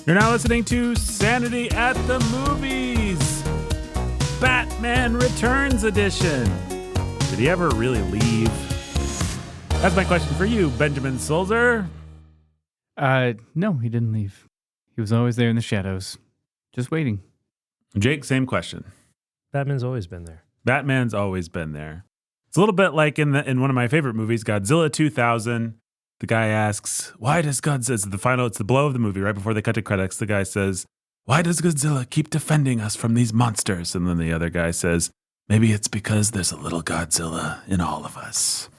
You're now listening to Sanity at the Movies, Batman Returns Edition. Did he ever really leave? That's my question for you, Benjamin Sulzer. No, he didn't leave. He was always there in the shadows, just waiting. Jake, same question. Batman's always been there. Batman's always been there. It's a little bit like in one of my favorite movies, Godzilla 2000. The guy asks, why does Godzilla, it's the blow of the movie, right before they cut to credits, the guy says, why does Godzilla keep defending us from these monsters? And then the other guy says, maybe it's because there's a little Godzilla in all of us.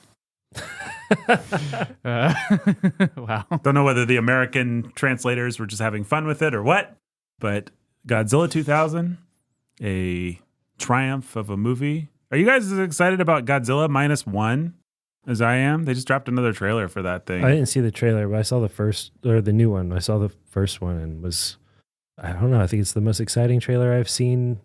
Wow. Don't know whether the American translators were just having fun with it or what, but Godzilla 2000, a triumph of a movie. Are you guys as excited about Godzilla -1 as I am? They just dropped another trailer for that thing. I didn't see the trailer, but I saw the new one. I saw the first one and I don't know, I think it's the most exciting trailer I've seen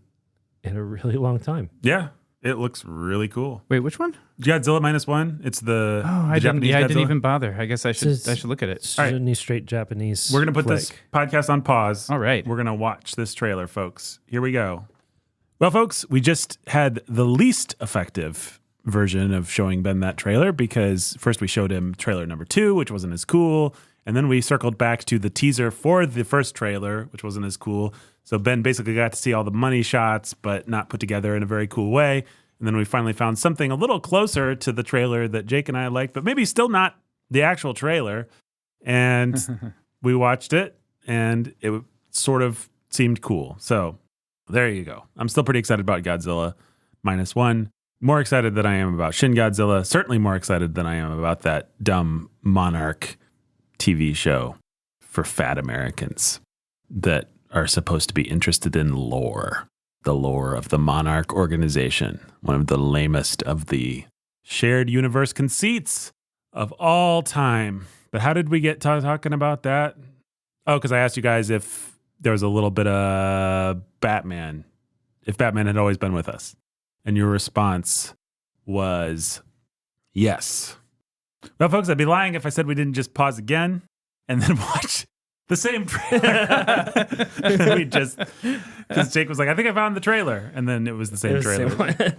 in a really long time. Yeah, it looks really cool. Wait, which one? Godzilla -1. It's the Japanese Godzilla. I didn't even bother. I guess I should look at it. It's a new straight Japanese We're going to put this podcast on pause. All right. We're going to watch this trailer, folks. Here we go. Well, folks, we just had the least effective version of showing Ben that trailer because first we showed him trailer number 2, which wasn't as cool. And then we circled back to the teaser for the first trailer, which wasn't as cool. So Ben basically got to see all the money shots, but not put together in a very cool way. And then we finally found something a little closer to the trailer that Jake and I liked, but maybe still not the actual trailer. And we watched it, and it sort of seemed cool. So there you go. I'm still pretty excited about Godzilla -1. More excited than I am about Shin Godzilla. Certainly more excited than I am about that dumb Monarch TV show for fat Americans that are supposed to be interested in lore. The lore of the Monarch organization. One of the lamest of the shared universe conceits of all time. But how did we get talking about that? Oh, because I asked you guys if there was a little bit of Batman. If Batman had always been with us. And your response was yes. Well, folks, I'd be lying if I said we didn't just pause again and then watch the same trailer. Because Jake was like, I think I found the trailer. And then it was the same trailer.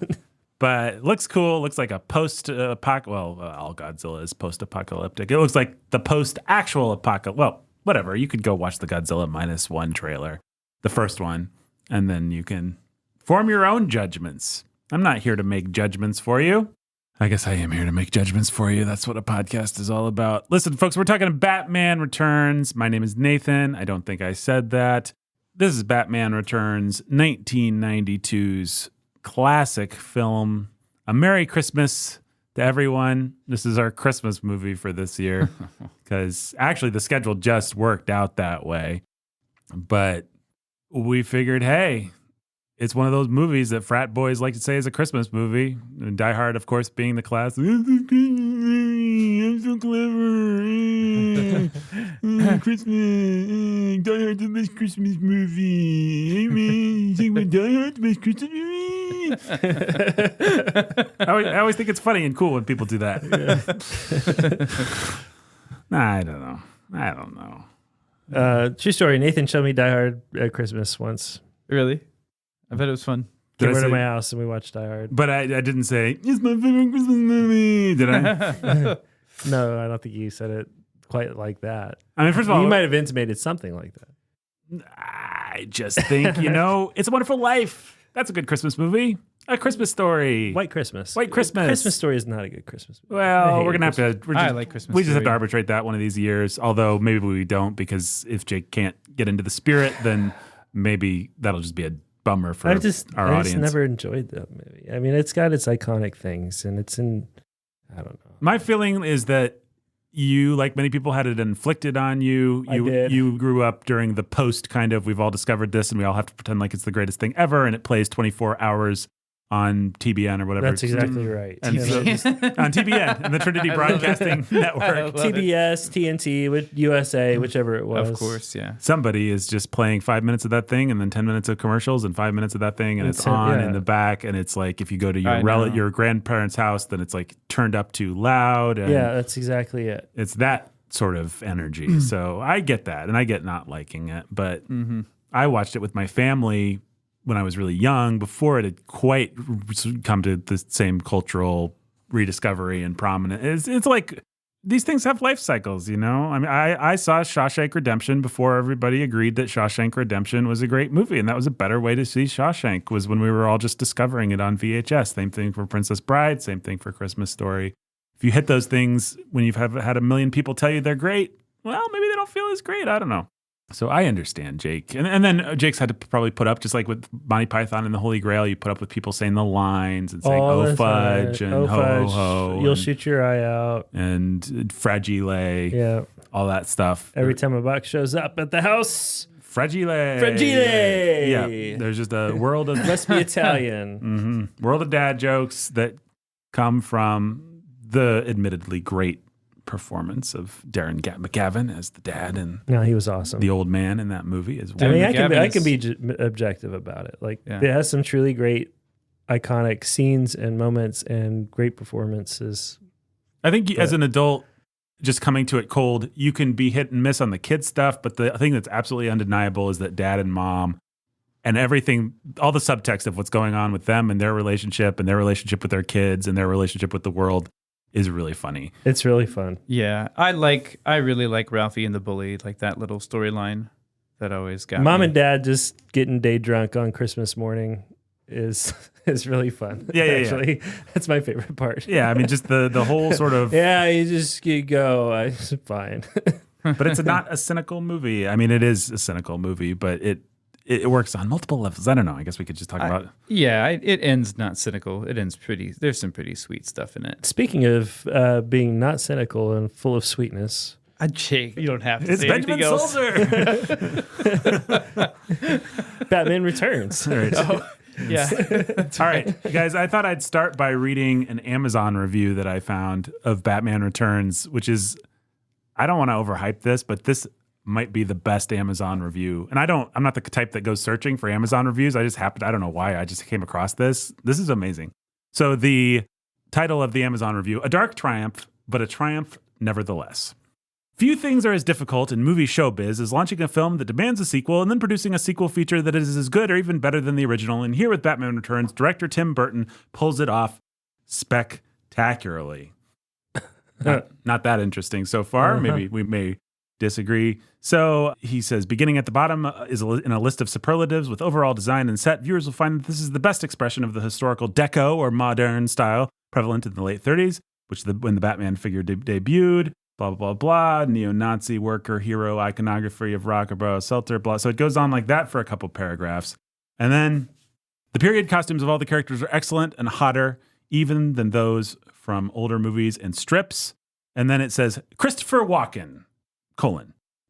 But it looks cool. It looks like a all Godzilla is post-apocalyptic. It looks like the post-actual apocalypse. Well, whatever. You could go watch the Godzilla -1 trailer, the first one, and then you can form your own judgments. I'm not here to make judgments for you. I guess I am here to make judgments for you. That's what a podcast is all about. Listen, folks, we're talking Batman Returns. My name is Nathan. I don't think I said that. This is Batman Returns, 1992's classic film. A Merry Christmas to everyone. This is our Christmas movie for this year because actually the schedule just worked out that way. But we figured, hey, it's one of those movies that frat boys like to say is a Christmas movie. And Die Hard, of course, being the class. I'm so clever. Christmas. Die Hard's the best Christmas movie. Hey, man, you think about Die Hard's the best Christmas movie? I always think it's funny and cool when people do that. Nah, I don't know. True story. Nathan showed me Die Hard at Christmas once. Really? I bet it was fun. Came over to my house and we watched Die Hard. But I didn't say, it's my favorite Christmas movie. Did I? No, I don't think you said it quite like that. I mean, first of all, you might have intimated something like that. I just think, It's a Wonderful Life. That's a good Christmas movie. A Christmas Story. White Christmas. Christmas Story is not a good Christmas movie. Well, we're going to have to... I like Christmas We just have Story. to arbitrate that one of these years, although maybe we don't, because if Jake can't get into the spirit, then maybe that'll just be a bummer for our audience. I just never enjoyed that movie. I mean, it's got its iconic things, and it's in... I don't know. My feeling is that you, like many people, had it inflicted on you. I did. You grew up during the post kind of, we've all discovered this and we all have to pretend like it's the greatest thing ever, and it plays 24 hours on TBN or whatever. That's exactly right. And on TBN and the Trinity Broadcasting Network. TBS, TNT, USA, whichever it was. Of course, yeah. Somebody is just playing 5 minutes of that thing and then 10 minutes of commercials and 5 minutes of that thing, and it's on in the back, and it's like if you go to your grandparents' house, then it's like turned up too loud. And yeah, that's exactly it. It's that sort of energy. So I get that, and I get not liking it. But I watched it with my family when I was really young, before it had quite come to the same cultural rediscovery and prominence. It's like these things have life cycles, you know? I mean, I saw Shawshank Redemption before everybody agreed that Shawshank Redemption was a great movie, and that was a better way to see Shawshank, was when we were all just discovering it on VHS. Same thing for Princess Bride, same thing for Christmas Story. If you hit those things when you've had a million people tell you they're great, well, maybe they don't feel as great. I don't know. So I understand Jake. And then Jake's had to probably put up, just like with Monty Python and the Holy Grail, you put up with people saying the lines and saying, oh, fudge, and ho, ho, ho. You'll shoot your eye out. And fragile. Yeah. All that stuff. Every time a box shows up at the house. Fragile. Yeah. There's just a world of... Must be Italian. World of dad jokes that come from the admittedly great performance of Darren McGavin as the dad, and he was awesome. The old man in that movie as well. I mean, I can be objective about it. Like, it has some truly great, iconic scenes and moments and great performances. I think as an adult, just coming to it cold, you can be hit and miss on the kid stuff, but the thing that's absolutely undeniable is that dad and mom and everything, all the subtext of what's going on with them and their relationship with their kids and their relationship with the world is really funny. It's really fun. Yeah. I really like Ralphie and the Bully, like that little storyline that always got Mom me. and Dad just getting day drunk on Christmas morning is really fun. Yeah, actually. Yeah. That's my favorite part. Yeah, I mean, just the whole sort of... you go. It's fine. But it's not a cynical movie. I mean, it is a cynical movie, but it works on multiple levels. I don't know. I guess we could just talk about it. Yeah, it ends not cynical. It ends there's some pretty sweet stuff in it. Speaking of being not cynical and full of sweetness. Jake, you don't have to it's say Benjamin anything Solzer. Batman Returns. All right. Oh, yeah. All right, guys, I thought I'd start by reading an Amazon review that I found of Batman Returns, which is, I don't want to overhype this, but this might be the best Amazon review. And I'm not the type that goes searching for Amazon reviews. I don't know why. I just came across this. This is amazing. So the title of the Amazon review, A Dark Triumph, but a Triumph Nevertheless. Few things are as difficult in movie showbiz as launching a film that demands a sequel and then producing a sequel feature that is as good or even better than the original. And here with Batman Returns, director Tim Burton pulls it off spectacularly. Not that interesting so far. Maybe we may disagree. So he says, beginning at the bottom is in a list of superlatives with overall design and set. Viewers will find that this is the best expression of the historical deco or modern style prevalent in the late 30s, when the Batman figure debuted. Blah, blah, blah, blah, neo-Nazi worker, hero, iconography of Rockabro, Seltzer, blah. So it goes on like that for a couple paragraphs. And then the period costumes of all the characters are excellent and hotter even than those from older movies and strips. And then it says, Christopher Walken, :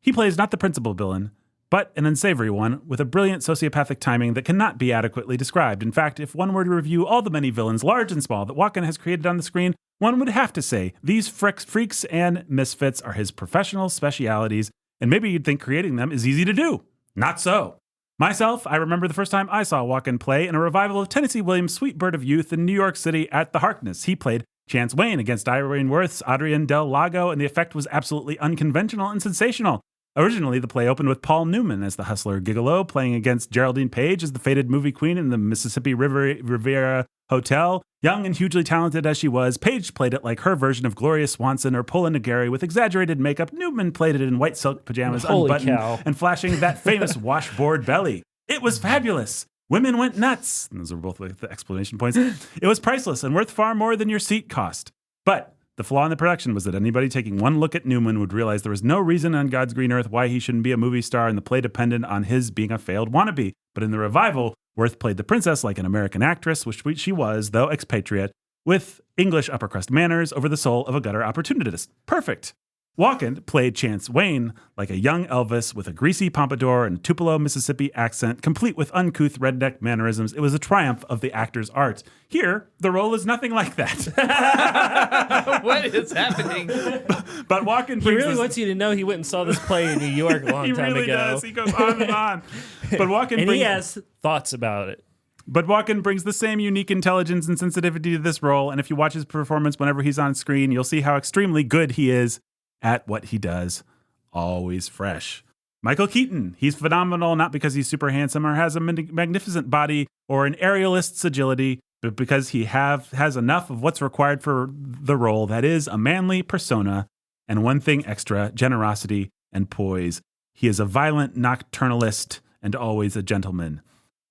he plays not the principal villain, but an unsavory one with a brilliant sociopathic timing that cannot be adequately described. In fact, if one were to review all the many villains, large and small, that Walken has created on the screen, one would have to say these freaks and misfits are his professional specialities, and maybe you'd think creating them is easy to do. Not so. Myself, I remember the first time I saw Walken play in a revival of Tennessee Williams' Sweet Bird of Youth in New York City at the Harkness. He played Chance Wayne against Irene Worth's Adrian Del Lago, and the effect was absolutely unconventional and sensational. Originally, the play opened with Paul Newman as the hustler gigolo, playing against Geraldine Page as the fated movie queen in the Mississippi Riviera Hotel. Young and hugely talented as she was, Page played it like her version of Gloria Swanson or Paula Nagari with exaggerated makeup. Newman played it in white silk pajamas, unbuttoned, and flashing that famous washboard belly. It was fabulous. Women went nuts. And those are both the exclamation points. It was priceless and worth far more than your seat cost. But the flaw in the production was that anybody taking one look at Newman would realize there was no reason on God's green earth why he shouldn't be a movie star, and the play depended on his being a failed wannabe. But in the revival, Worth played the princess like an American actress, which she was, though expatriate, with English upper crust manners over the soul of a gutter opportunist. Perfect. Walken played Chance Wayne like a young Elvis with a greasy pompadour and Tupelo, Mississippi accent, complete with uncouth redneck mannerisms. It was a triumph of the actor's art. Here, the role is nothing like that. What is happening? But Walken He really wants you to know he went and saw this play in New York a long time ago. He really does. He goes on and on. But Walken he has thoughts about it. But Walken brings the same unique intelligence and sensitivity to this role, and if you watch his performance whenever he's on screen, you'll see how extremely good he is. at what he does, always fresh. Michael Keaton, he's phenomenal not because he's super handsome or has a magnificent body or an aerialist's agility, but because he has enough of what's required for the role, that is a manly persona, and one thing extra, generosity and poise. He is a violent nocturnalist and always a gentleman.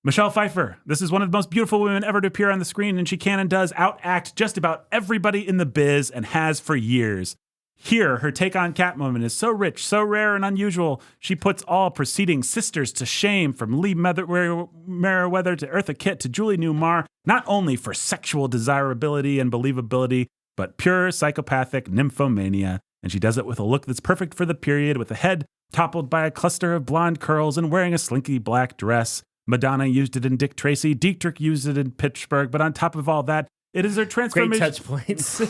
Michelle Pfeiffer, this is one of the most beautiful women ever to appear on the screen, and she can and does outact just about everybody in the biz and has for years. Here, her take on Catwoman is so rich, so rare and unusual, she puts all preceding sisters to shame, from Lee Meriwether to Eartha Kitt to Julie Newmar, not only for sexual desirability and believability, but pure psychopathic nymphomania. And she does it with a look that's perfect for the period, with a head toppled by a cluster of blonde curls and wearing a slinky black dress. Madonna used it in Dick Tracy, Dietrich used it in Pittsburgh, but on top of all that, it is her transformation. Great touch points.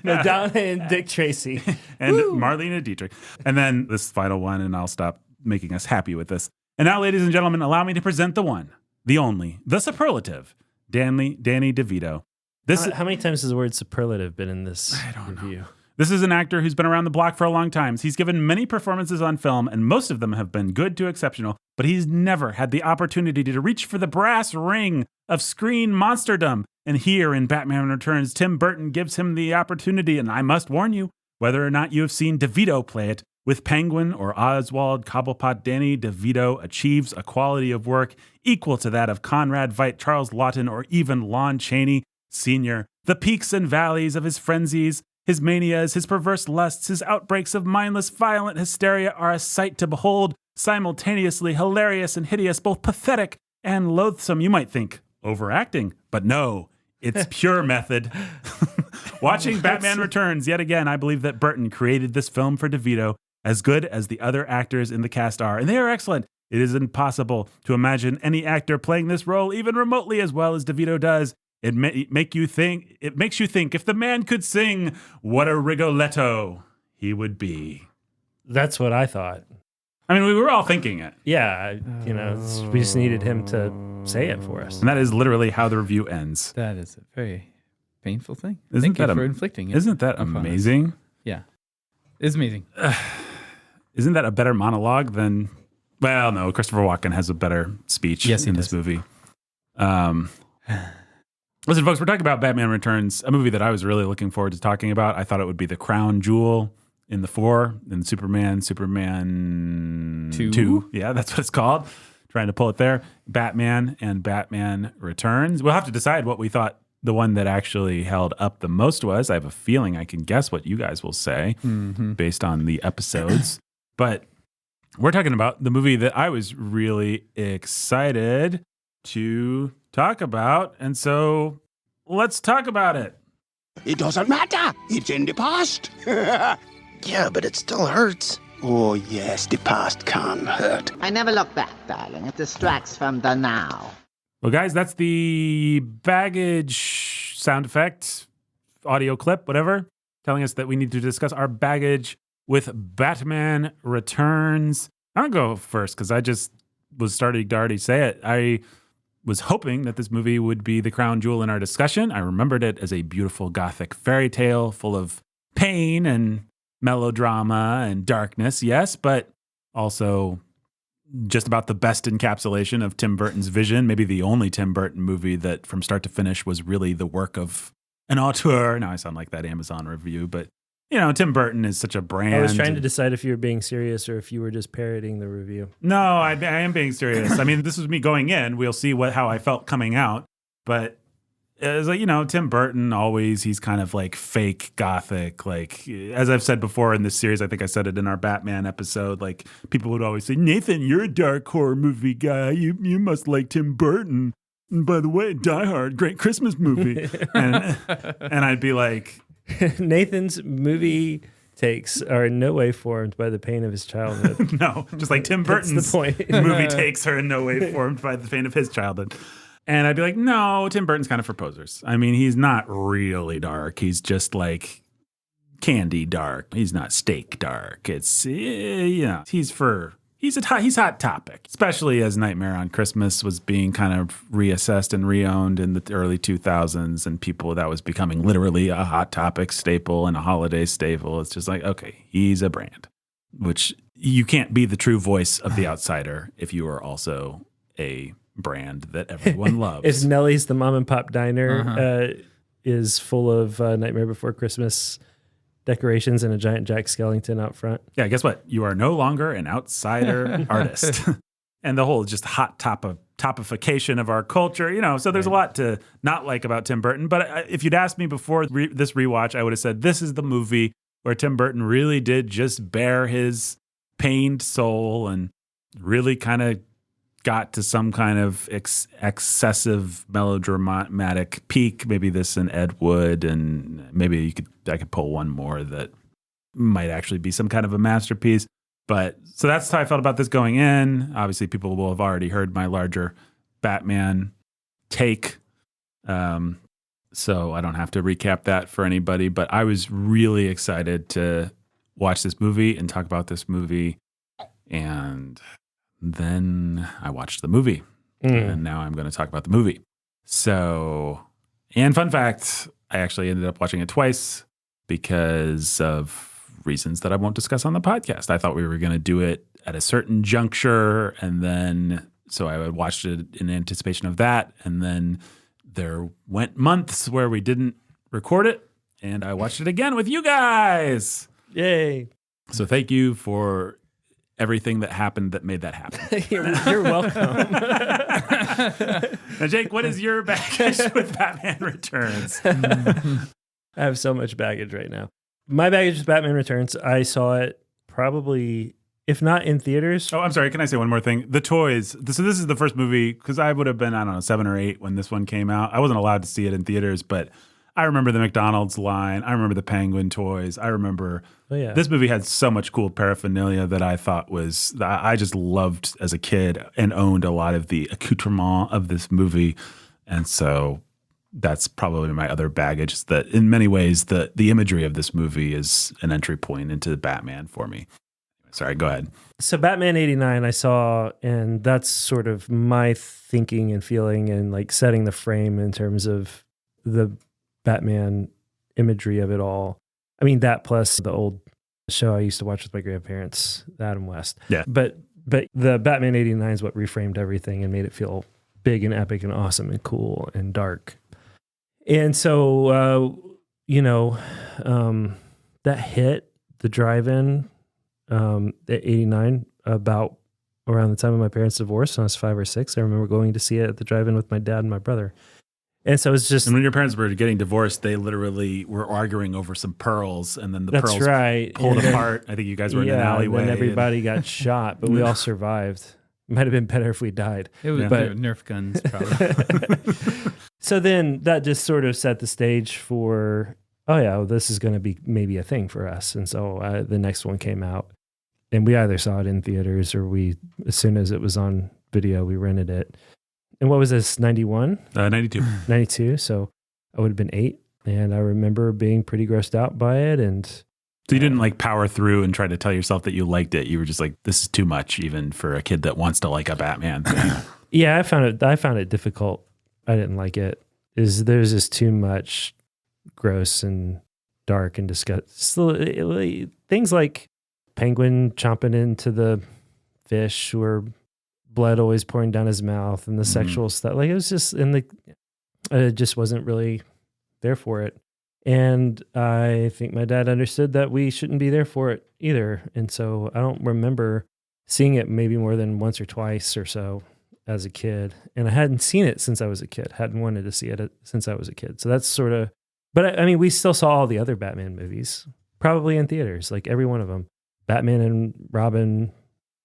Madonna and Dick Tracy. And Marlene Dietrich. And then this final one, and I'll stop making us happy with this. And now, ladies and gentlemen, allow me to present the one, the only, the superlative, Danny DeVito. How many times has the word superlative been in this review? This is an actor who's been around the block for a long time. He's given many performances on film, and most of them have been good to exceptional, but he's never had the opportunity to reach for the brass ring of screen monsterdom. And here in Batman Returns, Tim Burton gives him the opportunity, and I must warn you, whether or not you have seen DeVito play it, with Penguin or Oswald Cobblepot, Danny DeVito achieves a quality of work equal to that of Conrad Veidt, Charles Laughton, or even Lon Chaney Sr. The peaks and valleys of his frenzies, his manias, his perverse lusts, his outbreaks of mindless, violent hysteria are a sight to behold, simultaneously hilarious and hideous, both pathetic and loathsome. You might think, overacting, but no, it's pure method. Watching Batman Returns, yet again, I believe that Burton created this film for DeVito, as good as the other actors in the cast are, and they are excellent. It is impossible to imagine any actor playing this role even remotely as well as DeVito does. It makes you think if the man could sing, what a Rigoletto he would be. That's what I thought. I mean, we were all thinking it. Yeah, we just needed him to say it for us. And that is literally how the review ends. That is a very painful thing. Thank you for inflicting it. Isn't that amazing? Yeah. It's amazing. Isn't that a better monologue than... Well, no, Christopher Walken has a better speech in this movie. Listen, folks, we're talking about Batman Returns, a movie that I was really looking forward to talking about. I thought it would be the crown jewel in the 4, in Superman 2. Yeah, that's what it's called. Trying to pull it there. Batman and Batman Returns. We'll have to decide what we thought the one that actually held up the most was. I have a feeling I can guess what you guys will say based on the episodes. But we're talking about the movie that I was really excited to talk about. And so let's talk about it. It doesn't matter. It's in the past. Yeah, but it still hurts. Oh, yes, the past can hurt. I never look back, darling. It distracts from the now. Well, guys, that's the baggage sound effect, audio clip, whatever, telling us that we need to discuss our baggage with Batman Returns. I'm going to go first because I just was starting to already say it. I was hoping that this movie would be the crown jewel in our discussion. I remembered it as a beautiful gothic fairy tale full of pain and melodrama and darkness, yes, but also just about the best encapsulation of Tim Burton's vision, maybe the only Tim Burton movie that from start to finish was really the work of an auteur. Now I sound like that Amazon review, but Tim Burton is such a brand. I was trying to decide if you were being serious or if you were just parroting the review. No, I am being serious. I mean, this was me going in. We'll see how I felt coming out, but it's like, Tim Burton always, he's kind of like fake gothic. Like, as I've said before in this series, I think I said it in our Batman episode, like people would always say, Nathan, you're a dark horror movie guy. You must like Tim Burton. And by the way, Die Hard, great Christmas movie. and I'd be like... Nathan's movie takes are in no way formed by the pain of his childhood. No, just like Tim Burton's movie takes are in no way formed by the pain of his childhood. And I'd be like, no, Tim Burton's kind of for posers. I mean, he's not really dark. He's just like candy dark. He's not steak dark. It's, he's for he's hot topic, especially as Nightmare on Christmas was being kind of reassessed and reowned in the early 2000s, and that was becoming literally a hot topic staple and a holiday staple. It's just like, okay, he's a brand, which you can't be the true voice of the outsider if you are also a brand that everyone loves. If Nellie's, the mom and pop diner, is full of Nightmare Before Christmas decorations and a giant Jack Skellington out front. Yeah, guess what? You are no longer an outsider artist. And the whole just hot topification of our culture, so there's a lot to not like about Tim Burton. But if you'd asked me before this rewatch, I would have said this is the movie where Tim Burton really did just bare his pained soul and really kind of got to some kind of excessive melodramatic peak. Maybe this and Ed Wood, and maybe I could pull one more that might actually be some kind of a masterpiece. But so that's how I felt about this going in. Obviously, people will have already heard my larger Batman take. So I don't have to recap that for anybody. But I was really excited to watch this movie and talk about this movie. And then I watched the movie. And now I'm going to talk about the movie. So, and fun fact, I actually ended up watching it twice because of reasons that I won't discuss on the podcast. I thought we were going to do it at a certain juncture, and then so I watched it in anticipation of that, and then there went months where we didn't record it, and I watched it again with you guys. Yay. So thank you for everything that happened that made that happen. You're welcome. Now, Jake, what is your baggage with Batman Returns? I have so much baggage right now. My baggage with Batman Returns, I saw it probably, if not in theaters. Oh, I'm sorry. Can I say one more thing? The toys. So this is the first movie, because I would have been, 7 or 8 when this one came out. I wasn't allowed to see it in theaters, but I remember the McDonald's line. I remember the Penguin toys. I remember this movie had so much cool paraphernalia that I thought I just loved as a kid and owned a lot of the accoutrement of this movie. And so that's probably my other baggage, is that in many ways the imagery of this movie is an entry point into Batman for me. Sorry, go ahead. So Batman 89 I saw, and that's sort of my thinking and feeling and like setting the frame in terms of the Batman imagery of it all. I mean, that plus the old show I used to watch with my grandparents, Adam West. Yeah. But the Batman 89 is what reframed everything and made it feel big and epic and awesome and cool and dark. And so, that hit the drive-in at 89 about around the time of my parents' divorce when I was 5 or 6. I remember going to see it at the drive-in with my dad and my brother. And so it's just... And when your parents were getting divorced, they literally were arguing over some pearls, and then the That's pearls right. pulled apart. I think you guys were in an alleyway. And then everybody got shot, but we all survived. Might have been better if we died. It was Nerf guns, probably. So then that just sort of set the stage for, this is going to be maybe a thing for us. And so the next one came out, and we either saw it in theaters or as soon as it was on video, we rented it. And what was this, 91? 92. 92. So I would have been 8. And I remember being pretty grossed out by it. And so you didn't power through and try to tell yourself that you liked it. You were just like, this is too much even for a kid that wants to like a Batman thing. Yeah, I found it difficult. I didn't like it. There's just too much gross and dark and disgusting. Things like Penguin chomping into the fish, or blood always pouring down his mouth, and the sexual stuff. It was just I just wasn't really there for it. And I think my dad understood that we shouldn't be there for it either. And so I don't remember seeing it maybe more than once or twice or so as a kid. And I hadn't seen it since I was a kid, hadn't wanted to see it since I was a kid. So that's sort of, but I mean, we still saw all the other Batman movies, probably in theaters, like every one of them. Batman and Robin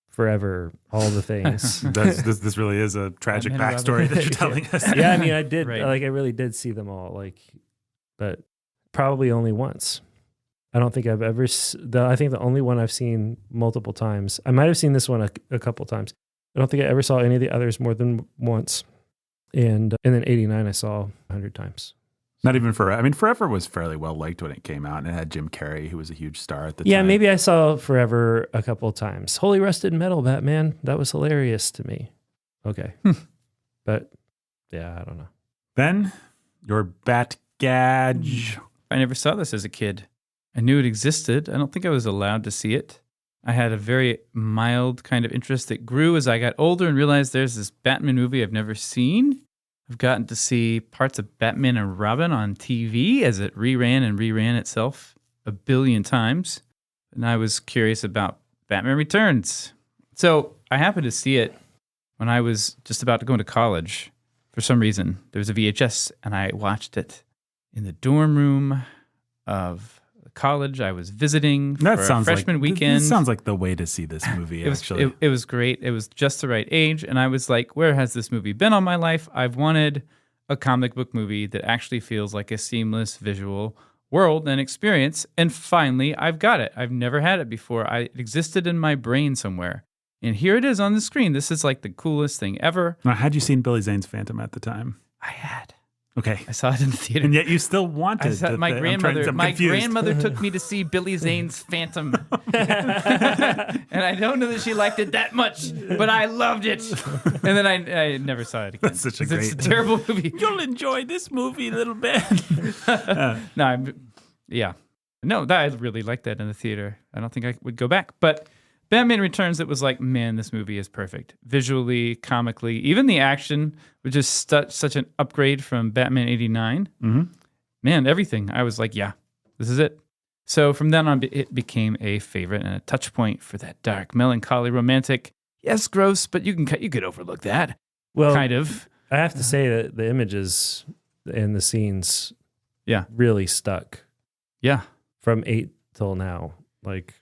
forever, all the things. This really is a tragic backstory that you're telling us. Yeah, I mean, I did, Right. I really did see them all, but probably only once. I don't think I've ever, I think the only one I've seen multiple times, I might have seen this one a couple times. I don't think I ever saw any of the others more than once. And then 89 I saw 100 times. Not even Forever. I mean, Forever was fairly well liked when it came out, and it had Jim Carrey, who was a huge star at the Yeah, time. maybe I saw Forever a couple of times. Holy Rusted Metal, Batman. That was hilarious to me. Okay. But yeah, I don't know. Ben, your Bat Gadge. I never saw this as a kid. I knew it existed. I don't think I was allowed to see it. I had a very mild kind of interest that grew as I got older and realized there's this Batman movie I've never seen. I've gotten to see parts of Batman and Robin on TV as it reran itself a billion times. And I was curious about Batman Returns. So I happened to see it when I was just about to go into college. For some reason, there was a VHS, and I watched it in the dorm room of college I was visiting for a freshman weekend. This sounds like the way to see this movie, actually. It was great. It was just the right age. And I was like, where has this movie been all my life? I've wanted a comic book movie that actually feels like a seamless visual world and experience. And finally, I've got it. I've never had it before. It existed in my brain somewhere. And here it is on the screen. This is like the coolest thing ever. Now, had you seen Billy Zane's Phantom at the time? I had. Okay. I saw it in the theater. And yet you still wanted my grandmother took me to see Billy Zane's Phantom. And I don't know that she liked it that much, but I loved it. And then I never saw it again. That's such a It's a terrible movie. You'll enjoy this movie, little Ben. No, I really liked that in the theater. I don't think I would go back. But Batman Returns, it was like, man, this movie is perfect. Visually, comically, even the action, which is such an upgrade from Batman 89. Mm-hmm. Man, everything. I was like, yeah, this is it. So from then on, it became a favorite and a touch point for that dark, melancholy, romantic. Yes, gross, but you could overlook that. Well, kind of. I have to say that the images and the scenes really stuck. Yeah. From 8 till now. Like,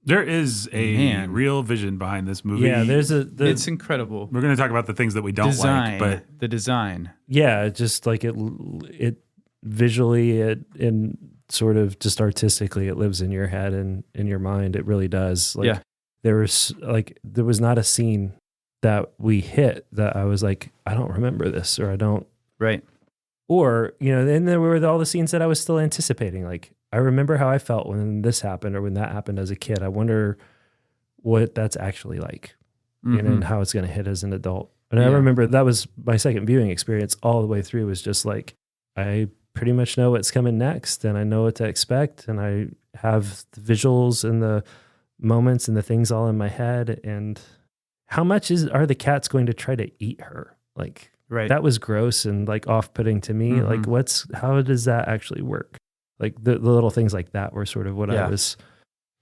there is a real vision behind this movie. Yeah, it's incredible. We're going to talk about the things that we don't like, but the design. Yeah, just like it visually, and sort of just artistically, it lives in your head and in your mind. It really does. Like, there was not a scene that we hit that I was like, I don't remember this, or I don't. Right. Or, then there were all the scenes that I was still anticipating. Like, I remember how I felt when this happened or when that happened as a kid. I wonder what that's actually like, and how it's going to hit as an adult. And I remember that was my second viewing experience all the way through, was just like, I pretty much know what's coming next, and I know what to expect, and I have the visuals and the moments and the things all in my head. And how much are the cats going to try to eat her? Like, that was gross and like off-putting to me. Like, how does that actually work? Like the little things like that were sort of what I was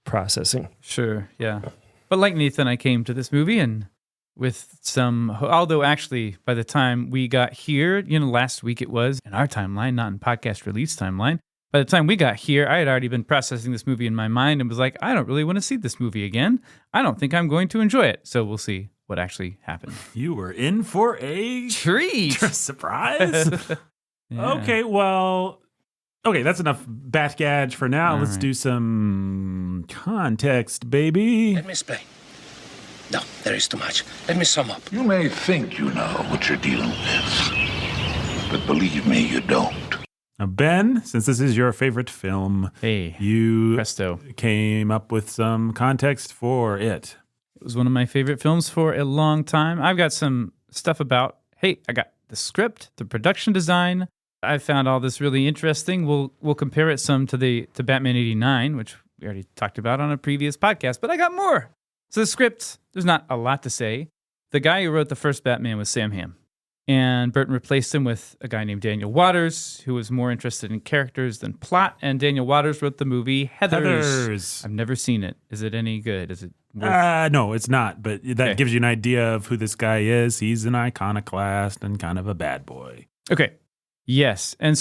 processing. Sure, yeah. But like Nathan, I came to this movie and with although actually by the time we got here, last week it was in our timeline, not in podcast release timeline. By the time we got here, I had already been processing this movie in my mind and was like, I don't really want to see this movie again. I don't think I'm going to enjoy it. So we'll see what actually happened. You were in for a treat. Surprise. Okay, well... Okay, that's enough Bat Gadge for now. Let's do some context, baby. Let me explain. No, there is too much. Let me sum up. You may think you know what you're dealing with, but believe me, you don't. Now, Ben, since this is your favorite film, you presto. Came up with some context for it. It was one of my favorite films for a long time. I've got some stuff about, I got the script, the production design. I found all this really interesting. We'll compare it some to Batman 89, which we already talked about on a previous podcast, but I got more. So the script, there's not a lot to say. The guy who wrote the first Batman was Sam Hamm, and Burton replaced him with a guy named Daniel Waters, who was more interested in characters than plot, and Daniel Waters wrote the movie Heathers. I've never seen it. Is it any good? Is it worth... No, it's not, but that gives you an idea of who this guy is. He's an iconoclast and kind of a bad boy. Okay. Yes. And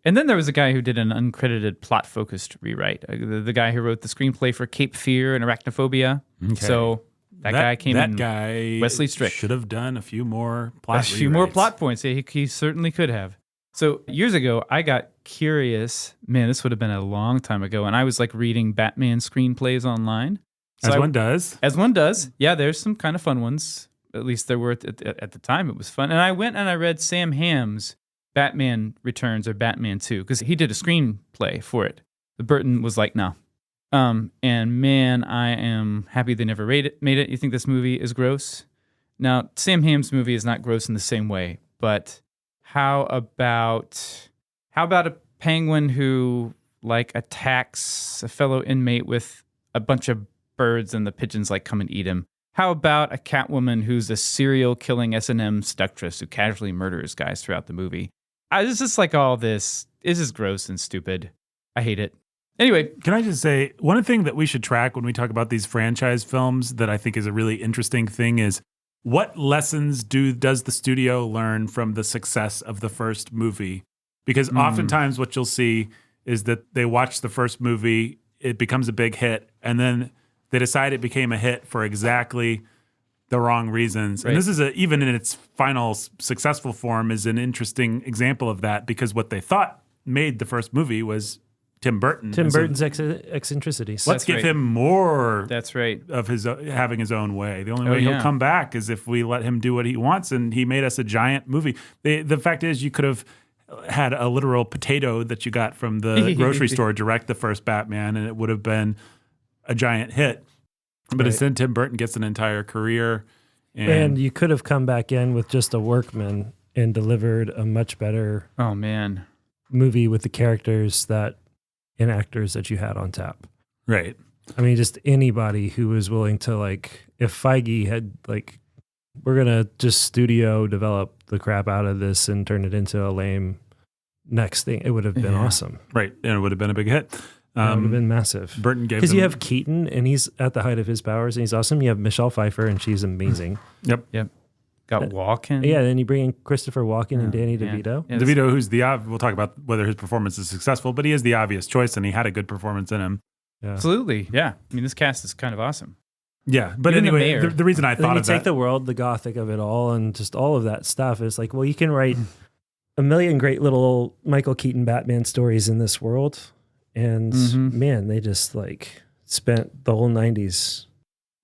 then there was a guy who did an uncredited plot-focused rewrite. The guy who wrote the screenplay for Cape Fear and Arachnophobia. Okay. So that guy came in. That guy Wesley Strick should have done a few more plot rewrites. A few more plot points. Yeah, he certainly could have. So years ago, I got curious. Man, this would have been a long time ago. And I was like reading Batman screenplays online. So one does. As one does. Yeah, there's some kind of fun ones. At least there were at the time. It was fun. And I went and I read Sam Hamm's Batman Returns or Batman 2, because he did a screenplay for it. The Burton was like, no. And man, I am happy they never made it. You think this movie is gross? Now, Sam Hamm's movie is not gross in the same way, but how about a penguin who like attacks a fellow inmate with a bunch of birds and the pigeons like come and eat him? How about a Catwoman who's a serial killing S&M seductress who casually murders guys throughout the movie? It's just like all this. This is gross and stupid. I hate it. Anyway. Can I just say, one thing that we should track when we talk about these franchise films that I think is a really interesting thing is what lessons does the studio learn from the success of the first movie? Because oftentimes what you'll see is that they watch the first movie, it becomes a big hit, and then they decide it became a hit for exactly the wrong reasons. Right. And this is even in its final successful form is an interesting example of that, because what they thought made the first movie was Tim Burton. Tim Burton's eccentricities. Let's give him more That's right. of his having his own way. The only way he'll come back is if we let him do what he wants, and he made us a giant movie. The fact is, you could have had a literal potato that you got from the grocery store direct the first Batman, and it would have been a giant hit. But instead, Tim Burton gets an entire career. And you could have come back in with just a workman and delivered a much better movie with the characters and actors that you had on tap. Right. I mean, just anybody who was willing to, like, if Feige had, like, we're going to just studio develop the crap out of this and turn it into a lame next thing, it would have been awesome. Right. And it would have been a big hit. It would have been massive. Burton gave Because you have Keaton, and he's at the height of his powers, and he's awesome. You have Michelle Pfeiffer, and she's amazing. Yep. Got Walken. Yeah, then you bring in Christopher Walken and Danny DeVito. Yeah, DeVito, who's we'll talk about whether his performance is successful, but he is the obvious choice, and he had a good performance in him. Yeah. Absolutely. Yeah. I mean, this cast is kind of awesome. Yeah. But Even the anyway, mayor. the reason I Then thought you of take that. the world, the gothic of it all, and just all of that stuff. It's like, well, you can write a million great little Michael Keaton Batman stories in this world. And man, they just like spent the whole 90s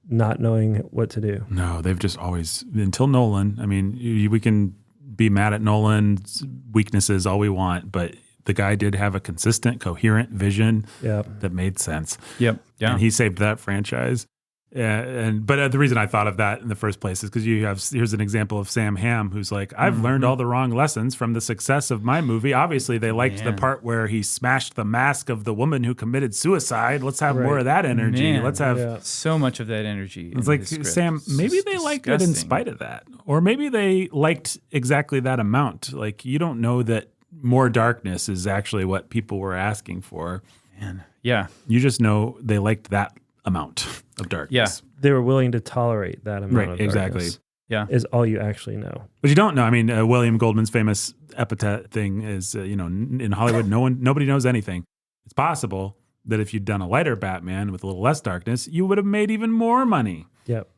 not knowing what to do. No, they've just always, until Nolan, I mean, we can be mad at Nolan's weaknesses all we want, but the guy did have a consistent, coherent vision that made sense. Yep. Yeah. And he saved that franchise. But the reason I thought of that in the first place is because here's an example of Sam Hamm, who's like, I've learned all the wrong lessons from the success of my movie. Obviously, they liked the part where he smashed the mask of the woman who committed suicide. Let's have more of that energy. Man, Let's have so much of that energy. It's like, Sam, maybe they liked it in spite of that. Or maybe they liked exactly that amount. Like, you don't know that more darkness is actually what people were asking for. Man. Yeah. You just know they liked that amount of darkness. Yeah. They were willing to tolerate that amount of exactly. darkness. Yeah. Is all you actually know. But you don't know. I mean, William Goldman's famous epithet thing is, in Hollywood, nobody knows anything. It's possible that if you'd done a lighter Batman with a little less darkness, you would have made even more money. Yep.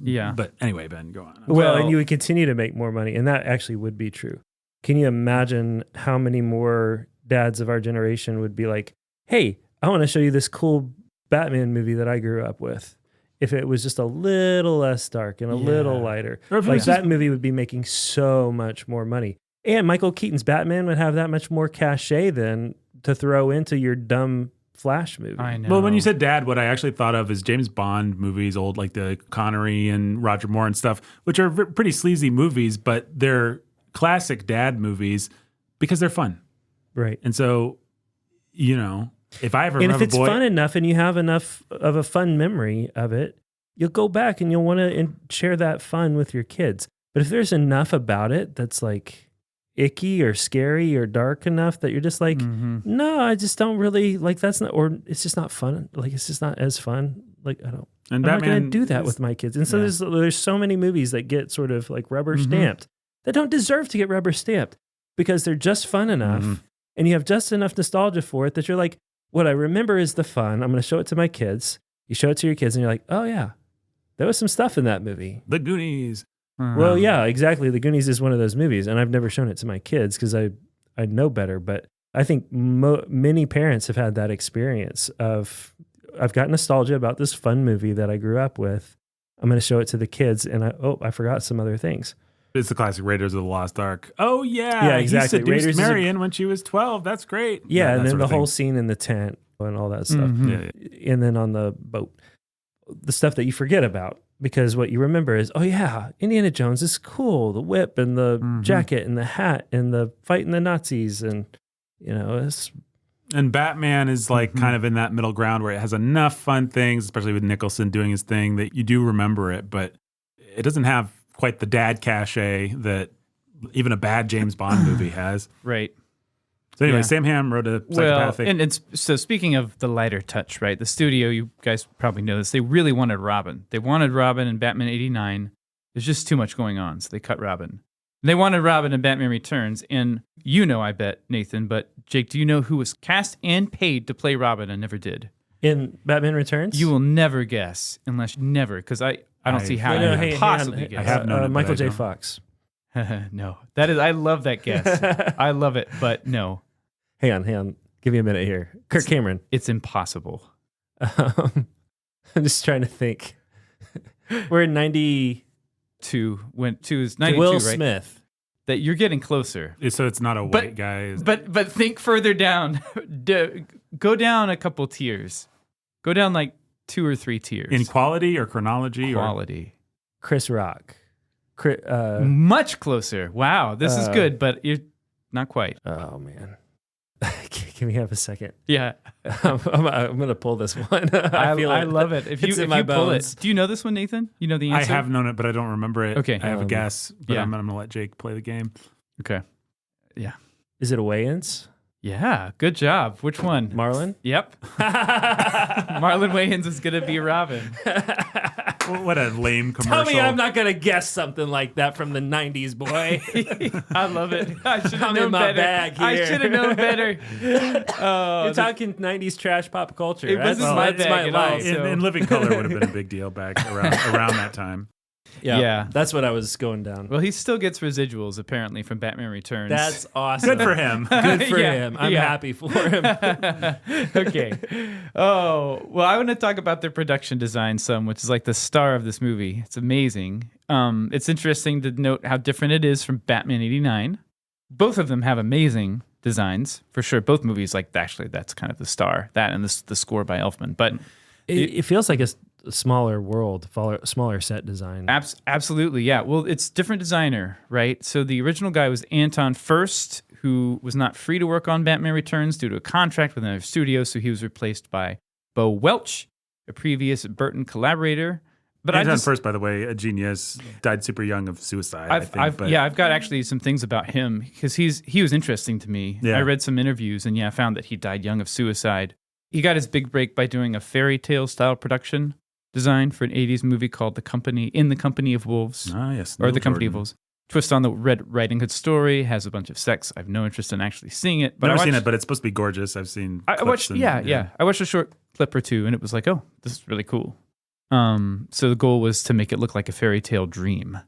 Yeah. But anyway, Ben, go on. Well, and you would continue to make more money, and that actually would be true. Can you imagine how many more dads of our generation would be like, hey, I want to show you this cool Batman movie that I grew up with. If it was just a little less dark and a little lighter, like that movie would be making so much more money. And Michael Keaton's Batman would have that much more cachet then to throw into your dumb Flash movie. I know. Well, when you said dad, what I actually thought of is James Bond movies, old like the Connery and Roger Moore and stuff, which are pretty sleazy movies, but they're classic dad movies because they're fun. Right. And so, if I ever and have if it's a boy, fun enough and you have enough of a fun memory of it, you'll go back and you'll want to share that fun with your kids. But if there's enough about it that's like icky or scary or dark enough that you're just like, no, I just don't really like that's not, or it's just not fun. Like it's just not as fun. Like I'm not going to do that with my kids. And so there's so many movies that get sort of like rubber stamped that don't deserve to get rubber stamped because they're just fun enough and you have just enough nostalgia for it that you're like, what I remember is the fun. I'm going to show it to my kids. You show it to your kids and you're like, oh yeah, there was some stuff in that movie. The Goonies. Well, yeah, exactly. The Goonies is one of those movies, and I've never shown it to my kids because I know better. But I think many parents have had that experience of, I've got nostalgia about this fun movie that I grew up with. I'm going to show it to the kids, and I forgot some other things. It's the classic Raiders of the Lost Ark. Oh, yeah. Yeah, exactly. He seduced Raiders is a- Marion when she was 12. That's great. Yeah, That and then sort the of thing. whole scene in the tent and all that stuff. Mhm. Yeah. And then on the boat, the stuff that you forget about, because what you remember is, oh yeah, Indiana Jones is cool. The whip and the jacket and the hat and the fighting the Nazis, and it's And Batman is like kind of in that middle ground where it has enough fun things, especially with Nicholson doing his thing, that you do remember it, but it doesn't have quite the dad cachet that even a bad James Bond movie has. Right. So anyway, Yeah. Sam Hamm wrote a Well, psychopathic. and so speaking of the lighter touch, right? The studio, you guys probably know this, they really wanted Robin. They wanted Robin in Batman 89. There's just too much going on, so they cut Robin. And they wanted Robin in Batman Returns, and I bet, Nathan, but Jake, do you know who was cast and paid to play Robin and never did? in Batman Returns. You will never guess, because I don't see how I you know, could possibly I guess. have known it, but Michael I J. don't. Fox. No, I love that guess. I love it, but no, Hang on. Give me a minute here. Kirk Cameron. it's impossible. I'm just trying to think. We're in 90. Two is 92, Will right? Smith. That you're getting closer. So it's not a white guy. But think further down. Go down a couple tiers. Go down like 2 or 3 tiers. In quality or chronology? Quality. Chris Rock. Much closer. Wow, this is good, but you're not quite. Oh man. Can we have a second? Yeah, I'm gonna pull this one. I feel love it. If It's you in my pull bones. it, do you know this one, Nathan? You know the I answer. have known it, but I don't remember it. Okay. I have a guess, but yeah. I'm going to let Jake play the game. Okay. Yeah. Is it a Wayans? Yeah. Good job. Which one? Marlon? Yep. Marlon Wayans is gonna be Robin. What a lame commercial. Tell me I'm not gonna guess something like that from the 90s, boy. I love it. I should have I'm known in my better. bag I here. should have known better. Oh, You're talking 90s trash pop culture. It wasn't my that's bag at all, life. so- In Living Color would have been a big deal back around that time. Yeah. That's what I was going down. Well, he still gets residuals apparently from Batman Returns. That's awesome. Good for him. Good for Yeah, him. I'm yeah. happy for him. Okay. Oh, well, I want to talk about their production design some, which is like the star of this movie. It's amazing. It's interesting to note how different it is from Batman 89. Both of them have amazing designs, for sure. Both movies, like, actually, that's kind of the star. That and the score by Elfman. But It feels like a smaller world, smaller set design. absolutely, yeah. Well, it's different designer, right? So the original guy was Anton Furst, who was not free to work on Batman Returns due to a contract with another studio, so he was replaced by Bo Welch, a previous Burton collaborator. But Anton First, by the way, a genius, died super young of suicide. I've got actually some things about him because he was interesting to me. Yeah. I read some interviews and I found that he died young of suicide. He got his big break by doing a fairy tale style production design for an 80s movie called In the Company of Wolves. Ah, yes. Or Neil The Company of Jordan. Wolves. Twist on the Red Riding Hood story, has a bunch of sex. I have no interest in actually seeing it. But Never I seen watched- it, but it's supposed to be gorgeous. I've seen I clips watched, and- yeah. I watched a short clip or two, and it was like, oh, this is really cool. So the goal was to make it look like a fairy tale dream,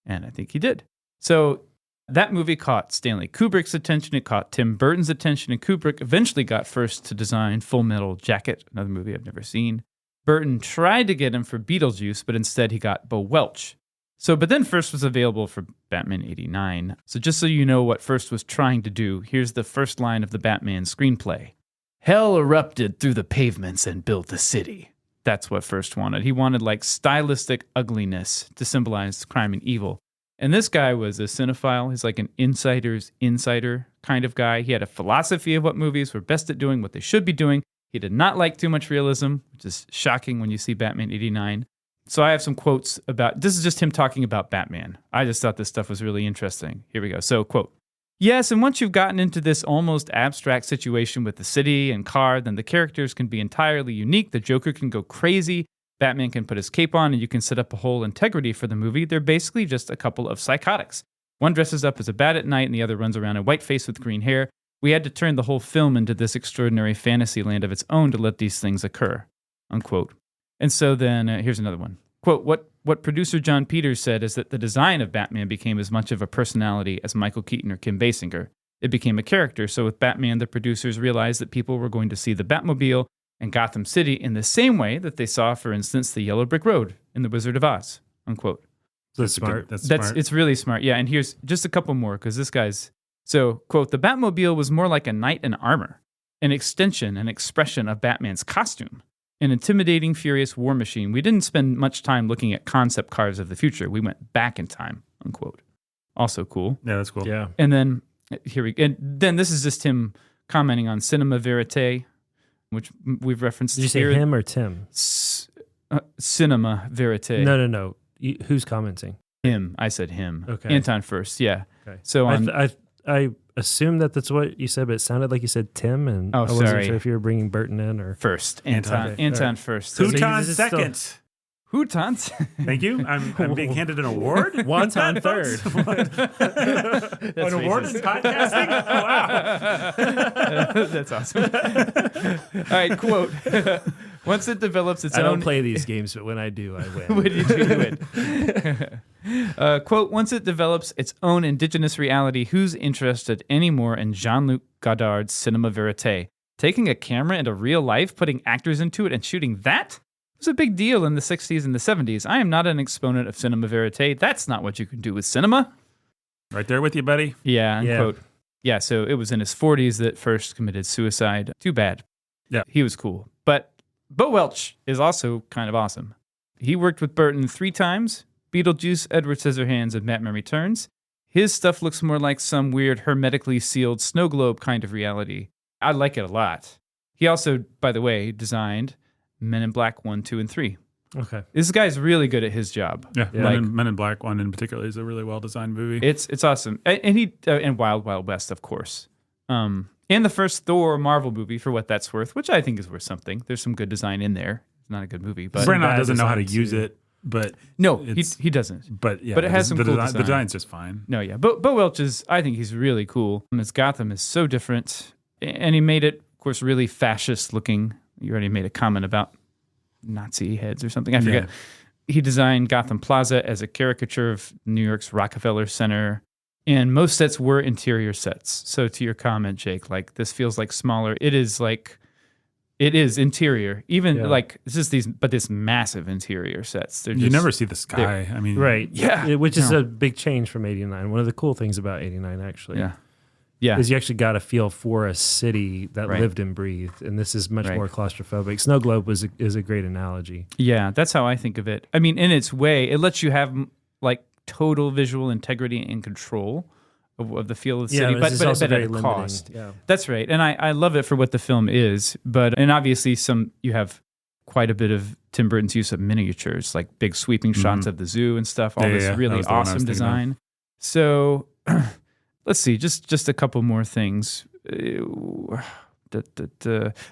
and I think he did. So that movie caught Stanley Kubrick's attention. It caught Tim Burton's attention, and Kubrick eventually got First to design Full Metal Jacket, another movie I've never seen. Burton tried to get him for Beetlejuice, but instead he got Bo Welch. But then First was available for Batman 89. So just so you know what First was trying to do, here's the first line of the Batman screenplay. Hell erupted through the pavements and built the city. That's what First wanted. He wanted like stylistic ugliness to symbolize crime and evil. And this guy was a cinephile. He's like an insider's insider kind of guy. He had a philosophy of what movies were best at doing, what they should be doing. He did not like too much realism, which is shocking when you see Batman 89. So I have some quotes about, this is just him talking about Batman. I just thought this stuff was really interesting. Here we go. So, quote, yes, and once you've gotten into this almost abstract situation with the city and car, then the characters can be entirely unique. The Joker can go crazy. Batman can put his cape on and you can set up a whole integrity for the movie. They're basically just a couple of psychotics. One dresses up as a bat at night and the other runs around in whiteface with green hair. We had to turn the whole film into this extraordinary fantasy land of its own to let these things occur, unquote. And so then here's another one. Quote, what producer John Peters said is that the design of Batman became as much of a personality as Michael Keaton or Kim Basinger. It became a character. So with Batman, the producers realized that people were going to see the Batmobile and Gotham City in the same way that they saw, for instance, the Yellow Brick Road in The Wizard of Oz, unquote. That's smart. That's smart. It's really smart. Yeah, and here's just a couple more because this guy's so quote, the Batmobile was more like a knight in armor, an extension and expression of Batman's costume, an intimidating, furious war machine. We didn't spend much time looking at concept cars of the future. We went back in time, unquote. Also cool. Yeah, that's cool. Yeah. And then and then this is just him commenting on cinema verite, which we've referenced. Did you say here. him or Tim? Cinema verite. No. Who's commenting? Him. I said him. Okay. Anton first. Yeah. Okay. So on. I assumed that's what you said, but it sounded like you said Tim, and Oh, I wasn't sorry. sure if you were bringing Burton in or. First, Anton. Okay. Anton All right. first. So Huton this is still- second. Houtons. Thank you. I'm being handed an award. Wonton third. An award in podcasting? Oh, wow. That's awesome. All right, quote. Once it develops its I own... don't play these games, but when I do, I win. When you do, you win. Quote, once it develops its own indigenous reality, who's interested anymore in Jean-Luc Godard's cinema verite? Taking a camera into real life, putting actors into it, and shooting that? It was a big deal in the 60s and the 70s. I am not an exponent of cinema verite. That's not what you can do with cinema. Right there with you, buddy. Yeah, Yeah. unquote. Yeah, so it was in his 40s that first committed suicide. Too bad. Yeah. He was cool. But Bo Welch is also kind of awesome. He worked with Burton 3 times, Beetlejuice, Edward Scissorhands, and Batman Returns. His stuff looks more like some weird hermetically sealed snow globe kind of reality. I like it a lot. He also, by the way, designed Men in Black 1, 2, and 3. Okay. This guy's really good at his job. Yeah, Yeah. Men in Black one in particular is a really well designed movie. It's awesome. And he and Wild Wild West, of course. And the first Thor Marvel movie, for what that's worth, which I think is worth something. There's some good design in there. It's not a good movie, but Branagh bad doesn't know how to design, use too. it, but no, it's- he doesn't. but yeah, But it has some the cool design. The design. design's just fine. No, yeah. But Bo Welch is, I think he's really cool. His Gotham is so different. And he made it, of course, really fascist looking. You already made a comment about Nazi heads or something. I forget. Yeah. He designed Gotham Plaza as a caricature of New York's Rockefeller Center. And most sets were interior sets. So to your comment, Jake, like this feels like smaller. It is interior. Even Yeah. like it's just this massive interior sets. They're You just, never see the sky. I mean, Right. Yeah. Which is No. a big change from 89. One of the cool things about 89, actually. Yeah. Yeah. Is you actually got a feel for a city that Right. lived and breathed. And this is much Right. more claustrophobic. Snow Globe is a great analogy. Yeah, that's how I think of it. I mean, in its way, it lets you have like total visual integrity and control of the feel of the city, this is also but very at a limiting. cost. Yeah. That's right, and I love it for what the film is. And obviously, you have quite a bit of Tim Burton's use of miniatures, like big sweeping shots of the zoo and stuff. All Yeah, this yeah, that really was the one I was awesome thinking of. design. So, let's see, just a couple more things.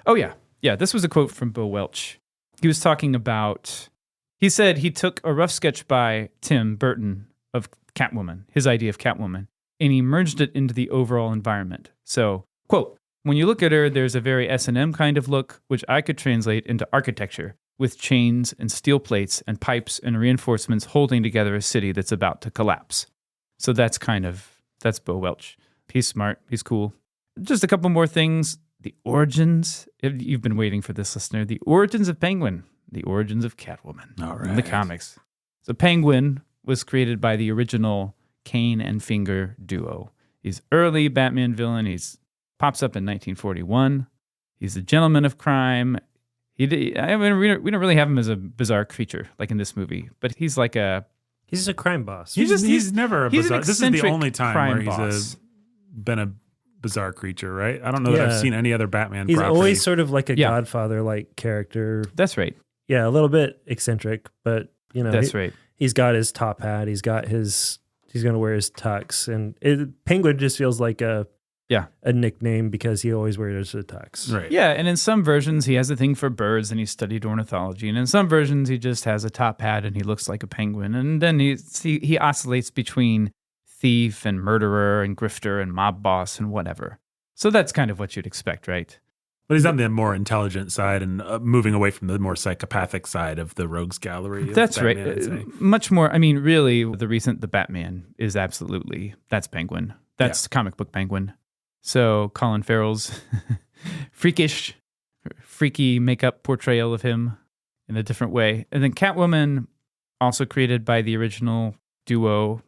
Oh yeah. This was a quote from Bo Welch. He was talking about. He said he took a rough sketch by Tim Burton of Catwoman, his idea of Catwoman, and he merged it into the overall environment. So, quote, when you look at her, there's a very S&M kind of look, which I could translate into architecture, with chains and steel plates and pipes and reinforcements holding together a city that's about to collapse. So that's Bo Welch. He's smart. He's cool. Just a couple more things. The origins. You've been waiting for this, listener. The origins of Penguin. The origins of Catwoman. All In the right. comics. So Penguin was created by the original Cane and Finger duo. He's early Batman villain. He's pops up in 1941. He's a gentleman of crime. We don't really have him as a bizarre creature like in this movie, but he's like He's just a crime boss. He's never a he's an bizarre. This is the eccentric only time crime where boss. been a bizarre creature, right? I don't know that I've Yeah. seen any other Batman He's property. always sort of like a Yeah. Godfather-like character. That's right. Yeah, a little bit eccentric, but That's right. He's got his top hat. He's going to wear his tux, and Penguin just feels like a nickname because he always wears a tux. right. Yeah, and in some versions he has a thing for birds and he studied ornithology, and in some versions he just has a top hat and he looks like a penguin, and then he oscillates between thief and murderer and grifter and mob boss and whatever. So that's kind of what you'd expect, right? But he's on the more intelligent side and moving away from the more psychopathic side of the rogues gallery. of That's Batman, right. I'd say. Much more. I mean, really, the Batman is that's Penguin. That's comic book Penguin. So Colin Farrell's freaky makeup portrayal of him in a different way. And then Catwoman, also created by the original duo,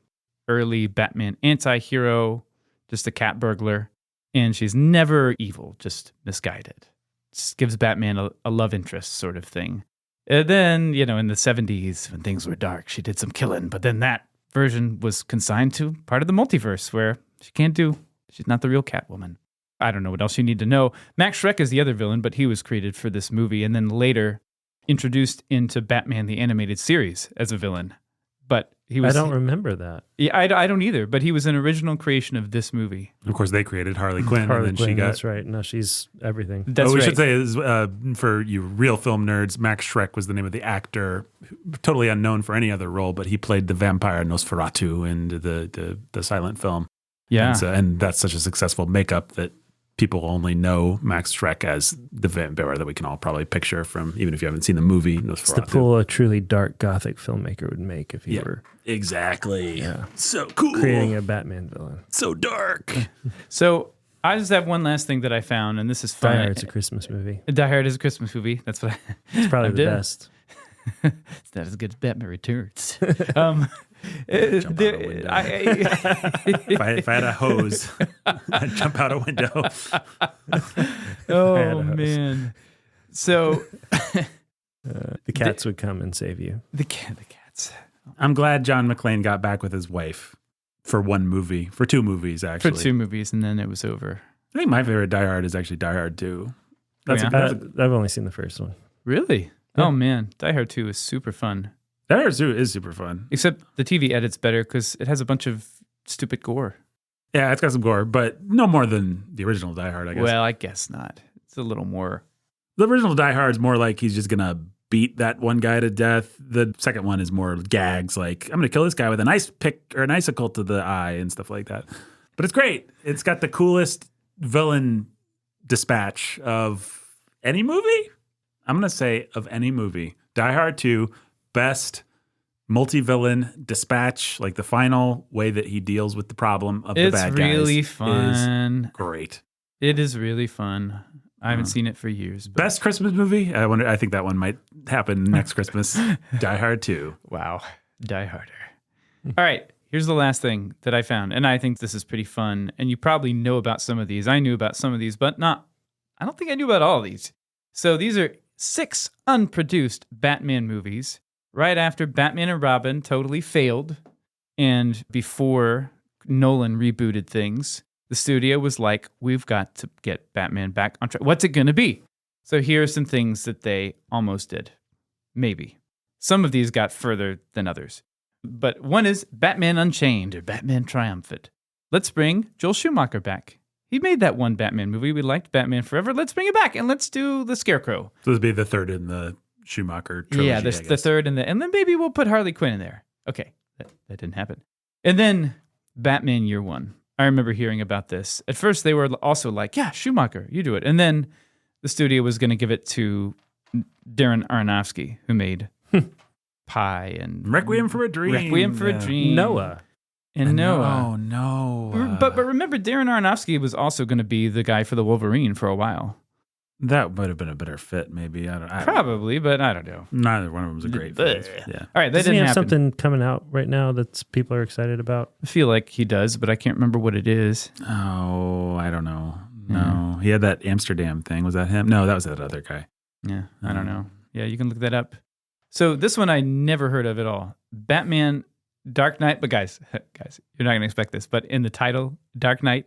early Batman anti-hero, just a cat burglar. And she's never evil, just misguided. Just gives Batman a love interest sort of thing. And then, in the 70s, when things were dark, she did some killing. But then that version was consigned to part of the multiverse where she's not the real Catwoman. I don't know what else you need to know. Max Schreck is the other villain, but he was created for this movie and then later introduced into Batman the Animated Series as a villain. But he was. I don't remember that. Yeah, I don't either, but he was an original creation of this movie. Of course, they created Harley Quinn, Harley and then Quinn, she got. that's right. No, she's everything. That's we right. should say is for you real film nerds, Max Schreck was the name of the actor, totally unknown for any other role, but he played the vampire Nosferatu in the silent film. Yeah. And that's such a successful makeup that people only know Max Schreck as the vampire that we can all probably picture from, even if you haven't seen the movie Nosferatu. It's the pool a truly dark gothic filmmaker would make if he were exactly. So cool. creating a Batman villain. So dark. So I just have one last thing that I found, and this is fun. Die Hard's a Christmas movie. Die Hard is a Christmas movie. That's what It's probably I'm the doing. best. It's not as good as Batman Returns. Jump out a window. If I had a hose, I'd jump out a window. Oh man! So The cats would come and save you. the cats I'm glad John McClane got back with his wife for two movies actually. for 2 movies, and then it was over. I think my favorite Die Hard is actually Die Hard 2. That's Yeah. I've only seen the first one. Really? Yeah. Oh man, Die Hard 2 is super fun. Die Hard 2 is super fun. Except the TV edit's better because it has a bunch of stupid gore. Yeah, it's got some gore, but no more than the original Die Hard, I guess. Well, I guess not. It's a little more. The original Die Hard is more like he's just gonna beat that one guy to death. The second one is more gags, like I'm gonna kill this guy with an ice pick or an icicle to the eye and stuff like that. But it's great. It's got the coolest villain dispatch of any movie. I'm gonna say of any movie. Die Hard 2, best multi-villain dispatch, like the final way that he deals with the problem of the It's bad guys. really is fun. great. It is really fun. I haven't seen it for years. But Best Christmas movie? I think that one might happen next Christmas. Die Hard 2. wow, Die Harder. All right, here's the last thing that I found, and I think this is pretty fun. And you probably know about some of these. I knew about some of these, but I don't think I knew about all of these. So these are 6 unproduced Batman movies right after Batman and Robin totally failed, and before Nolan rebooted things. The studio was like, we've got to get Batman back on track. What's it going to be? So here are some things that they almost did. Maybe. Some of these got further than others. But one is Batman Unchained or Batman Triumphant. Let's bring Joel Schumacher back. He made that one Batman movie. We liked Batman Forever. Let's bring it back and let's do the Scarecrow. So this would be the third in the Schumacher trilogy. Yeah, I the guess. third and then maybe we'll put Harley Quinn in there. Okay, that didn't happen. And then Batman Year One. I remember hearing about this. At first, they were also like, yeah, Schumacher, you do it. And then the studio was going to give it to Darren Aronofsky, who made Pi and Requiem for a Dream. Requiem for a Dream. Noah. And Noah. Oh, no. But remember, Darren Aronofsky was also going to be the guy for the Wolverine for a while. That might have been a better fit, maybe. I don't know. Probably, but I don't know. Neither one of them was a great fit. Yeah. All right, that Doesn't he didn't have happen. something coming out right now that people are excited about? I feel like he does, but I can't remember what it is. Oh, I don't know. No. He had that Amsterdam thing. Was that him? No, that was that other guy. Yeah, I don't know. Yeah, you can look that up. So this one I never heard of at all. Batman Dark Knight. But guys, you're not going to expect this. But in the title, Dark Knight,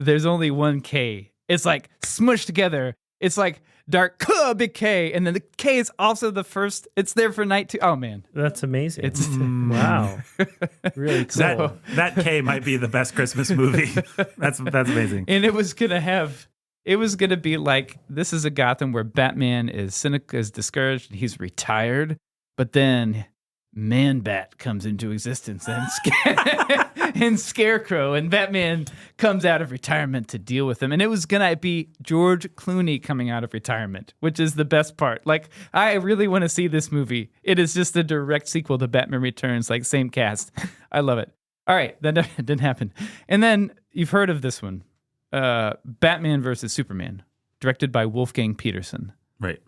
there's only one K. It's like smushed together. It's like Dark big K. And then the K is also the first. It's there for night too. Oh, man. That's amazing. It's wow. Really cool. That K might be the best Christmas movie. That's amazing. And it was going to be like, this is a Gotham where Batman is cynical, is discouraged, and he's retired. But then Man-Bat comes into existence and Scarecrow, and Batman comes out of retirement to deal with him. And it was going to be George Clooney coming out of retirement, which is the best part. Like, I really want to see this movie. It is just a direct sequel to Batman Returns, like same cast. I love it. All right, that didn't happen. And then you've heard of this one, Batman versus Superman, directed by Wolfgang Peterson. Right.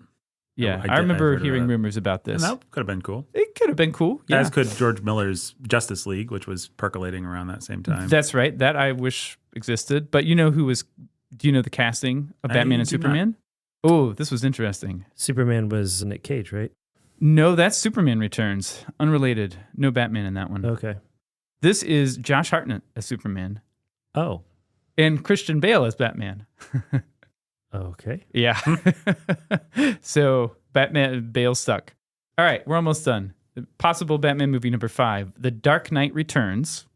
Yeah, I I remember heard hearing about it. rumors about And this. that could have been cool. It could have been cool. Yeah. As could George Miller's Justice League, which was percolating around that same time. That's right. That I wish existed. But you know who was? Do you know the casting of Batman and do not. Superman? Oh, this was interesting. Superman was Nick Cage, right? No, that's Superman Returns. Unrelated. No Batman in that one. Okay. This is Josh Hartnett as Superman Oh, and Christian Bale as Batman. okay. Yeah. So Batman Bale stuck. All right, we're almost done. Possible Batman movie number 5, The Dark Knight Returns.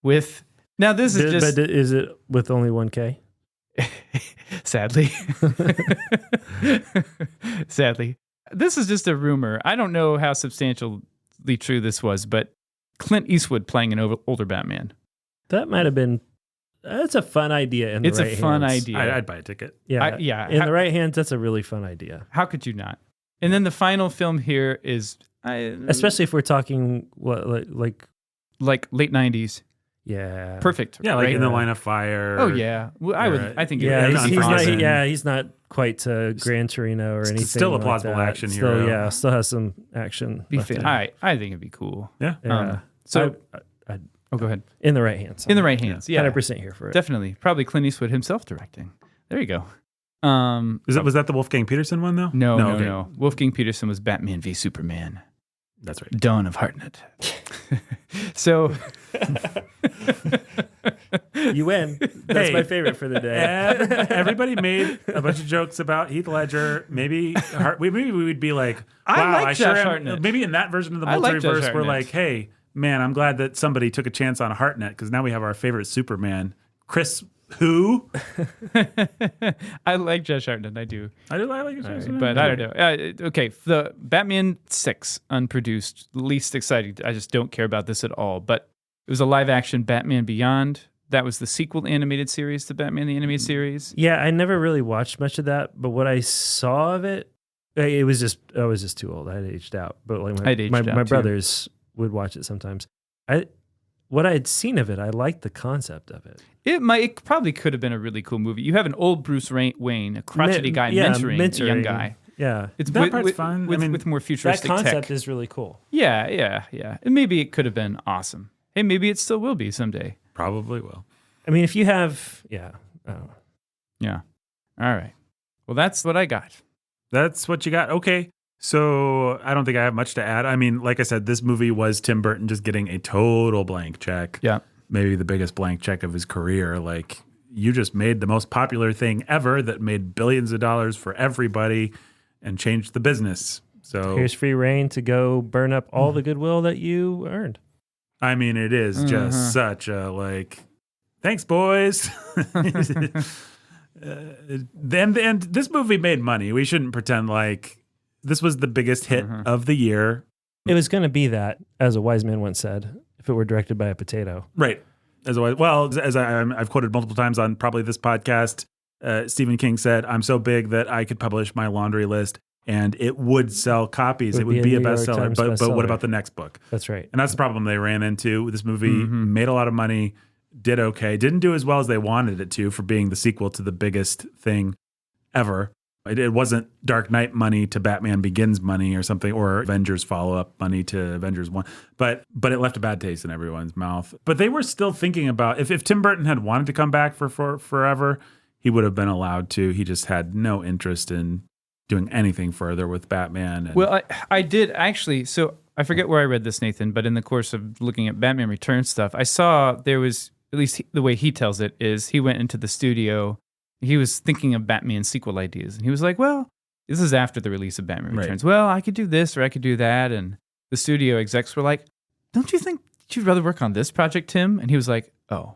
With now this is just But is it with only 1K? sadly. Sadly. This is just a rumor. I don't know how substantially true this was, but Clint Eastwood playing an older Batman. That might have been. That's a fun idea. In the It's right a fun hands. idea. I'd buy a ticket. Yeah, yeah. In the right hands, that's a really fun idea. How could you not? And then the final film here is Especially if we're talking like like late 90s. yeah, Perfect. Yeah, like right? In the Line of Fire. Oh yeah. Well, I would. Right. I think. yeah. it would He's be not. fine. He's not quite Gran Torino or anything. Still a like plausible that. action still, hero. Yeah, still has some action. Be left fit. in. I think it'd be cool. Yeah. Yeah. So, I, oh, go ahead. in the right hands. In the right hands. Yeah, 100% here for it. definitely. Probably Clint Eastwood himself directing. There you go. Was that the Wolfgang Peterson one though? No. Okay. Wolfgang Peterson was Batman v Superman. That's right. Dawn of Hartnett. So You win. That's Hey. my favorite for the day. Everybody made a bunch of jokes about Heath Ledger. Maybe we would be like, I wow, like I Josh sure am. Hartnett. Maybe in that version of the I like Josh multiverse, we're Hartnett. like, hey, man, I'm glad that somebody took a chance on Hartnett because now we have our favorite Superman, Chris. Who? I like Josh Hartnett. I do. I like it, But I don't know. Okay, the Batman 6 unproduced, least exciting. I just don't care about this at all. But it was a live action Batman Beyond. That was the sequel animated series to Batman the Animated Series. Yeah, I never really watched much of that, but what I saw of it, I was just too old. I had aged out. But like I'd aged my out, too. brothers would watch it sometimes. What I had seen of it, I liked the concept of it. It probably could have been a really cool movie. You have an old Bruce Wayne, a crotchety guy mentoring a young guy. Yeah, It's That part's fun. With, I mean, with more that futuristic concept tech. is really cool. Yeah. And maybe it could have been awesome. Hey, maybe it still will be someday. Probably will. I mean, if you have, I don't know. Yeah. All right. Well, that's what I got. That's what you got. Okay. So I don't think I have much to add. I mean, like I said, this movie was Tim Burton just getting a total blank check. Yeah. Maybe the biggest blank check of his career. Like, you just made the most popular thing ever that made billions of dollars for everybody and changed the business. So Here's free reign to go burn up all the goodwill that you earned. I mean, it is just such a like, thanks, boys. And this movie made money. We shouldn't pretend like this was the biggest hit of the year. It was going to be that, as a wise man once said, if it were directed by a potato. Right. As I've quoted multiple times on probably this podcast, Stephen King said, I'm so big that I could publish my laundry list and it would sell copies. It would be a New York bestseller. Times But bestseller. what about the next book? That's right. And that's the problem they ran into. This movie made a lot of money, did okay, didn't do as well as they wanted it to for being the sequel to the biggest thing ever. It wasn't Dark Knight money to Batman Begins money or something, or Avengers follow-up money to Avengers 1. But it left a bad taste in everyone's mouth. But they were still thinking about, if Tim Burton had wanted to come back for forever, he would have been allowed to. He just had no interest in doing anything further with Batman. And Well, I did actually. So I forget where I read this, Nathan, but in the course of looking at Batman Returns stuff, I saw there was, at least the way he tells it, is he went into the studio. He was thinking of Batman sequel ideas. And he was like, well, this is after the release of Batman Returns. Well, I could do this or I could do that. And the studio execs were like, don't you think you'd rather work on this project, Tim? And he was like, oh,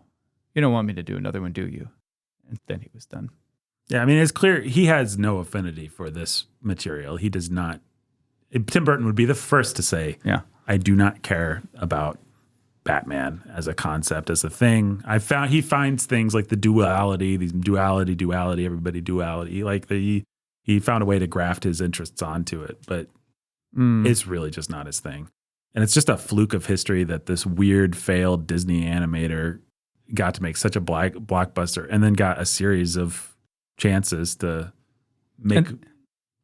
you don't want me to do another one, do you? And then he was done. yeah, I mean, it's clear he has no affinity for this material. He does not. Tim Burton would be the first to say, Yeah. I do not care about Batman as a concept, as a thing. He finds things like the duality, everybody duality. Like he found a way to graft his interests onto it, but it's really just not his thing. And it's just a fluke of history that this weird failed Disney animator got to make such a blockbuster and then got a series of chances to make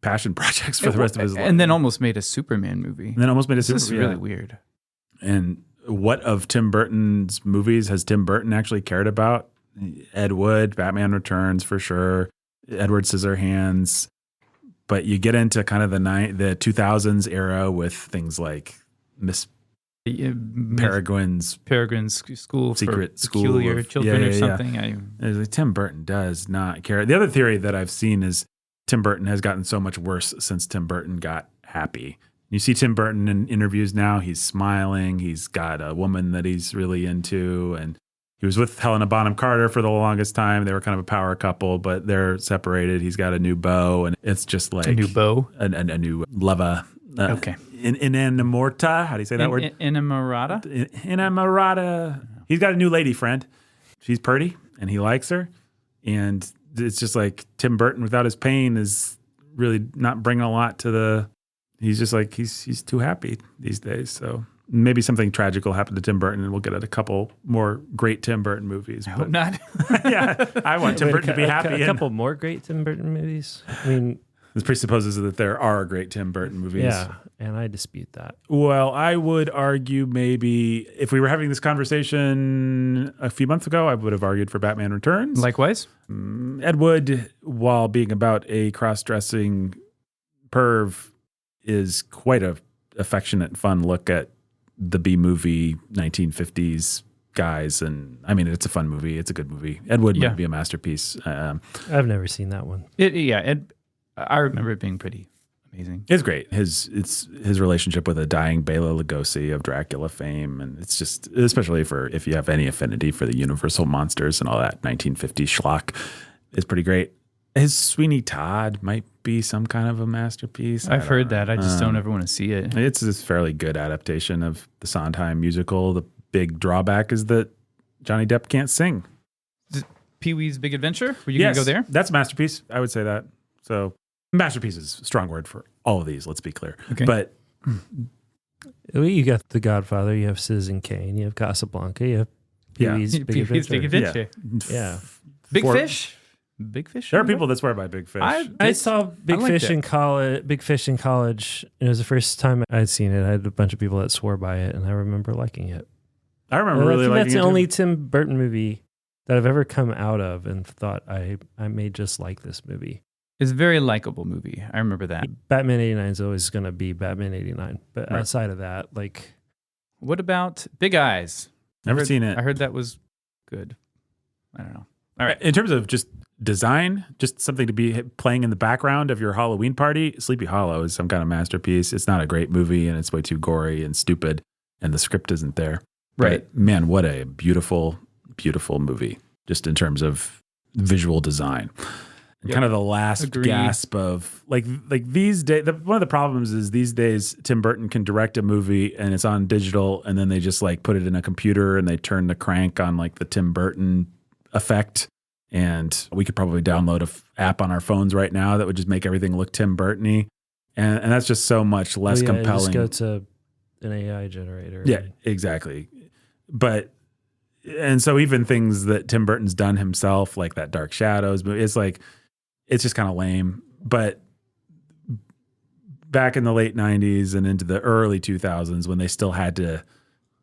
passion projects for the rest of his life. And then almost made a Superman movie. And then almost made a This is Superman. really weird. And what of Tim Burton's movies has Tim Burton actually cared about? Ed Wood, Batman Returns for sure, Edward Scissorhands. But you get into kind of the 2000s era with things like Miss Peregrine's School Secret for School Peculiar of- Children yeah, or yeah, yeah. something. It's like Tim Burton does not care. The other theory that I've seen is Tim Burton has gotten so much worse since Tim Burton got happy. You see Tim Burton in interviews now, he's smiling. He's got a woman that he's really into. And he was with Helena Bonham Carter for the longest time. They were kind of a power couple, but they're separated. He's got a new beau, and it's just like A new beau? a new lover. Okay. In Inamorata. How do you say that word? Inamorata? Inamorata. He's got a new lady friend. She's pretty, and he likes her. And it's just like Tim Burton without his pain is really not bringing a lot to the. He's just like he's too happy these days. So maybe something tragic will happen to Tim Burton, and we'll get a couple more great Tim Burton movies. I hope not. Yeah, I want Tim Burton to be happy. A couple more great Tim Burton movies. I mean, this presupposes that there are great Tim Burton movies. yeah, and I dispute that. Well, I would argue maybe if we were having this conversation a few months ago, I would have argued for Batman Returns. Likewise. Ed Wood, while being about a cross-dressing perv, is quite a affectionate, fun look at the B-movie 1950s guys. And I mean, it's a fun movie. It's a good movie. Ed Wood might be a masterpiece. I've never seen that one. I remember it being pretty amazing. It's great. His relationship with a dying Bela Lugosi of Dracula fame, and it's just, especially for if you have any affinity for the Universal monsters and all that 1950s schlock, is pretty great. His Sweeney Todd might be some kind of a masterpiece. I've heard that. I just don't ever want to see it. It's a fairly good adaptation of the Sondheim musical. The big drawback is that Johnny Depp can't sing. Pee-wee's Big Adventure? Were you going to go there? That's a masterpiece. I would say that. So masterpiece is a strong word for all of these, let's be clear. Okay. But Well, you got The Godfather, you have Citizen Kane, you have Casablanca, you have Pee-wee's Big Pee-wee's Big Adventure. Adventure. Yeah. Big For- Fish? Big Fish? there are people that swear by Big Fish. I saw Big liked Fish it. in college. Big Fish in college. It was the first time I'd seen it. I had a bunch of people that swore by it, and I remember liking it. I remember I really think liking that's it the too. only Tim Burton movie that I've ever come out of and thought I may just like this movie. It's a very likable movie. I remember that. Batman 89 is always going to be Batman 89, but Right. outside of that, like, What about Big Eyes? Never seen it. I heard that was good. I don't know. All right. In terms of just design, just something to be playing in the background of your Halloween party, Sleepy Hollow is some kind of masterpiece. It's not a great movie, and it's way too gory and stupid, and the script isn't there. Right. But man, what a beautiful, beautiful movie, just in terms of visual design. And Yep. kind of the last Agree. gasp of like these days. One of the problems is these days Tim Burton can direct a movie and it's on digital, and then they just like put it in a computer and they turn the crank on like the Tim Burton effect. And we could probably download a app on our phones right now that would just make everything look Tim Burton-y. And that's just so much less compelling. Just go to an AI generator. Yeah, exactly. But, and so even things that Tim Burton's done himself, like that Dark Shadows movie, it's like, it's just kind of lame. But back in the late 90s and into the early 2000s, when they still had to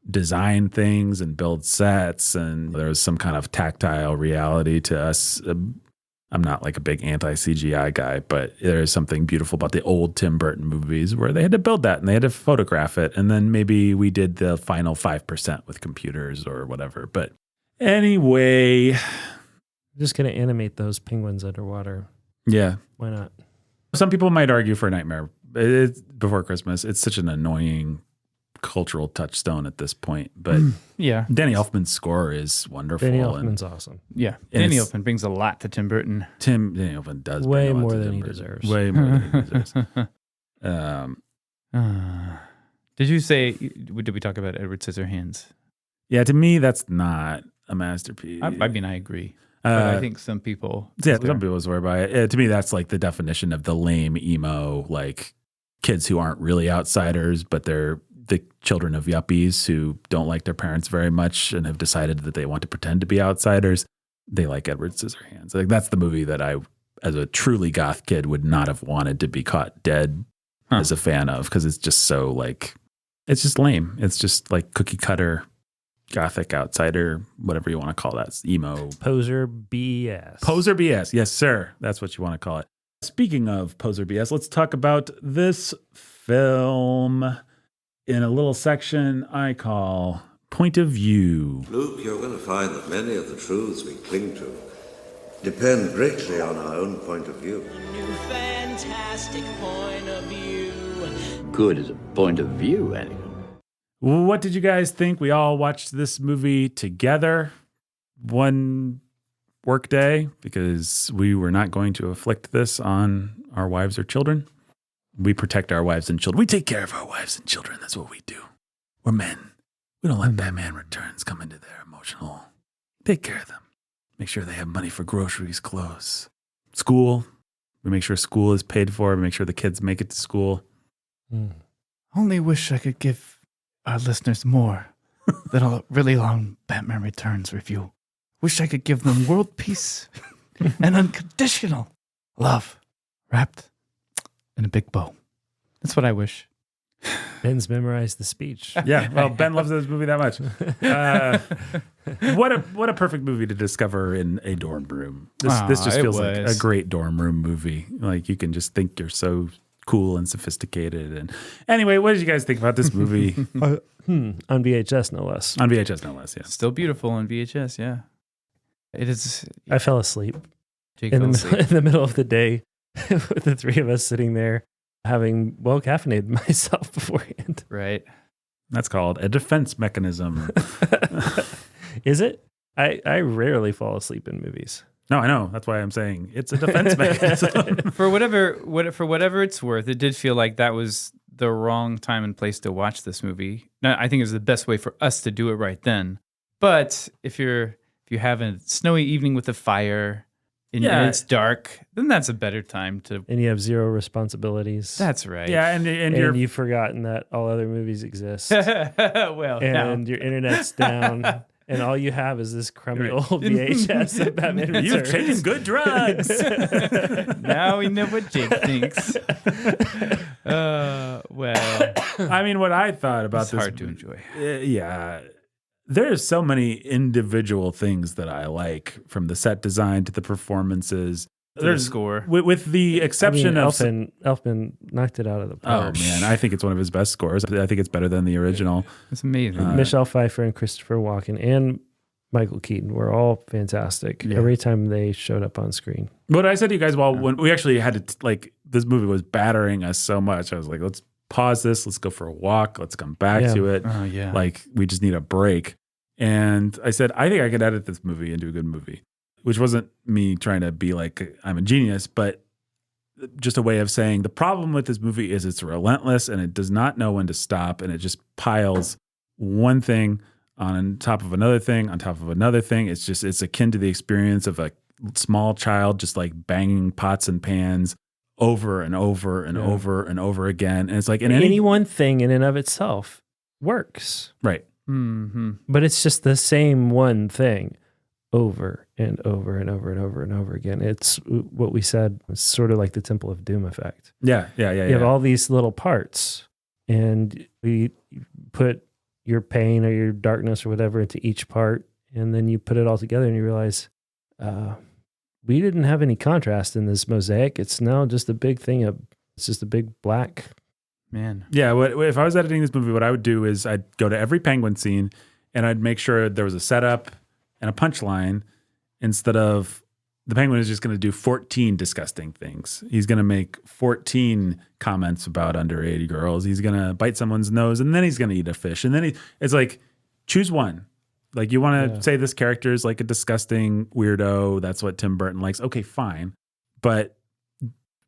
design things and build sets, and there was some kind of tactile reality to us. I'm not like a big anti-CGI guy, but there is something beautiful about the old Tim Burton movies where they had to build that and they had to photograph it. And then maybe we did the final 5% with computers or whatever. But anyway, Just going to animate those penguins underwater. yeah. Why not? Some people might argue for Nightmare Before Christmas. It's such an annoying cultural touchstone at this point. But Yeah. Danny Elfman's score is wonderful. Danny and Elfman's awesome. Yeah. And Danny it's- Elfman brings a lot to Tim Burton. Danny Elfman does Way bring a lot more to than Tim he Burton. deserves. Way more than he deserves. Did you say, did we talk about Edward Scissorhands? Yeah, to me, that's not a masterpiece. I mean, I agree. But I think some people. Yeah, some people swear by it. To me, that's like the definition of the lame emo, like kids who aren't really outsiders, but they're the children of yuppies who don't like their parents very much and have decided that they want to pretend to be outsiders. They like Edward Scissorhands. Like that's the movie that I as a truly goth kid, would not have wanted to be caught dead as a fan of, because it's just so like, it's just lame. It's just like cookie cutter, gothic outsider, whatever you want to call that. It's emo. Poser BS. Poser BS. Yes, sir. That's what you want to call it. Speaking of poser BS, let's talk about this film in a little section I call Point of View. Luke, you're going to find that many of the truths we cling to depend greatly on our own point of view. New fantastic point of view. Good as a point of view, Anakin. What did you guys think? We all watched this movie together one work day because we were not going to inflict this on our wives or children. We protect our wives and children. We take care of our wives and children. That's what we do. We're men. We don't let Batman Returns come into their emotional. Take care of them. Make sure they have money for groceries, clothes, school. We make sure school is paid for. We make sure the kids make it to school. Only wish I could give our listeners more than a really long Batman Returns review. Wish I could give them world peace and unconditional love wrapped in a big bow. That's what I wish. Ben's memorized the speech. Yeah, well, Ben loves this movie that much. What a perfect movie to discover in a dorm room. This just feels like a great dorm room movie. Like you can just think you're so cool and sophisticated. And anyway, what did you guys think about this movie? On VHS, no less. On VHS, no less. Yeah, Still beautiful on VHS. Yeah, it is. I fell asleep Jake in fell asleep. the middle of the day with the three of us sitting there, having well caffeinated myself beforehand. Right. That's called a defense mechanism. Is it? I rarely fall asleep in movies. No, I know. That's why I'm saying it's a defense mechanism. For whatever it's worth, it did feel like that was the wrong time and place to watch this movie. Now, I think it was the best way for us to do it right then. But if you have a snowy evening with a fire and it's dark, then that's a better time to. And you have zero responsibilities. That's right. Yeah, and you've forgotten that all other movies exist. Well, and your internet's down. And all you have is this crummy old VHS of Batman Returns. You've taken good drugs. Now we know what Jake thinks. Well, I mean, what I thought about it's this hard to enjoy. Yeah, there's so many individual things that I like, from the set design to the performances. There's the score, with the exception of Elfman knocked it out of the park. Oh man, I think it's one of his best scores. I think it's better than the original. It's amazing. Michelle Pfeiffer and Christopher Walken and Michael Keaton were all fantastic every time they showed up on screen. What I said to you guys, when we actually had to this movie was battering us so much, I was like, let's pause this, let's go for a walk, let's come back to it. Like we just need a break. And I said, I think I could edit this movie into a good movie. Which wasn't me trying to be like I'm a genius, but just a way of saying the problem with this movie is it's relentless and it does not know when to stop, and it just piles one thing on top of another thing on top of another thing. It's akin to the experience of a small child just like banging pots and pans over and over and over and over again. And it's like any one thing in and of itself works. Right. Mm-hmm. But it's just the same one thing over and over and over and over and over again. It's what we said. It's sort of like the Temple of Doom effect. Yeah. You have all these little parts, and we put your pain or your darkness or whatever into each part, and then you put it all together and you realize we didn't have any contrast in this mosaic. It's now just a big thing. It's just a big black. Man. Yeah. If I was editing this movie, what I would do is I'd go to every Penguin scene and I'd make sure there was a setup and a punchline, instead of the Penguin is just going to do 14 disgusting things. He's going to make 14 comments about underage girls. He's going to bite someone's nose, and then he's going to eat a fish. And then it's like, choose one. Like, you want to say this character is like a disgusting weirdo. That's what Tim Burton likes. Okay, fine. But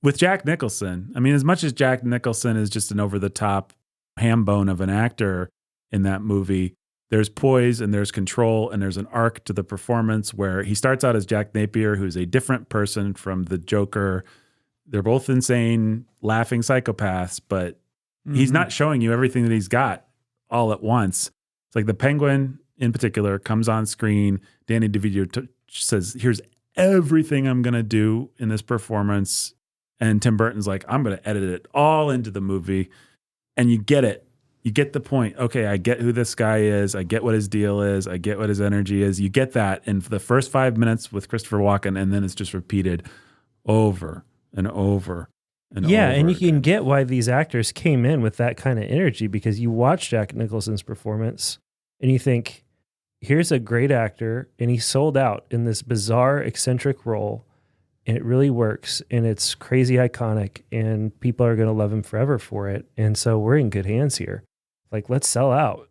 with Jack Nicholson, I mean, as much as Jack Nicholson is just an over-the-top ham bone of an actor in that movie, there's poise and there's control and there's an arc to the performance where he starts out as Jack Napier, who's a different person from the Joker. They're both insane, laughing psychopaths, but he's not showing you everything that he's got all at once. It's like the Penguin in particular comes on screen. Danny DeVito says, here's everything I'm going to do in this performance. And Tim Burton's like, I'm going to edit it all into the movie. And you get it. You get the point. Okay, I get who this guy is. I get what his deal is. I get what his energy is. You get that in the first 5 minutes with Christopher Walken, and then it's just repeated over and over and over. Yeah, and you again. can get why these actors came in with that kind of energy, because you watch Jack Nicholson's performance and you think, here's a great actor, and he sold out in this bizarre, eccentric role, and it really works, and it's crazy iconic, and people are going to love him forever for it. And so we're in good hands here. Like, let's sell out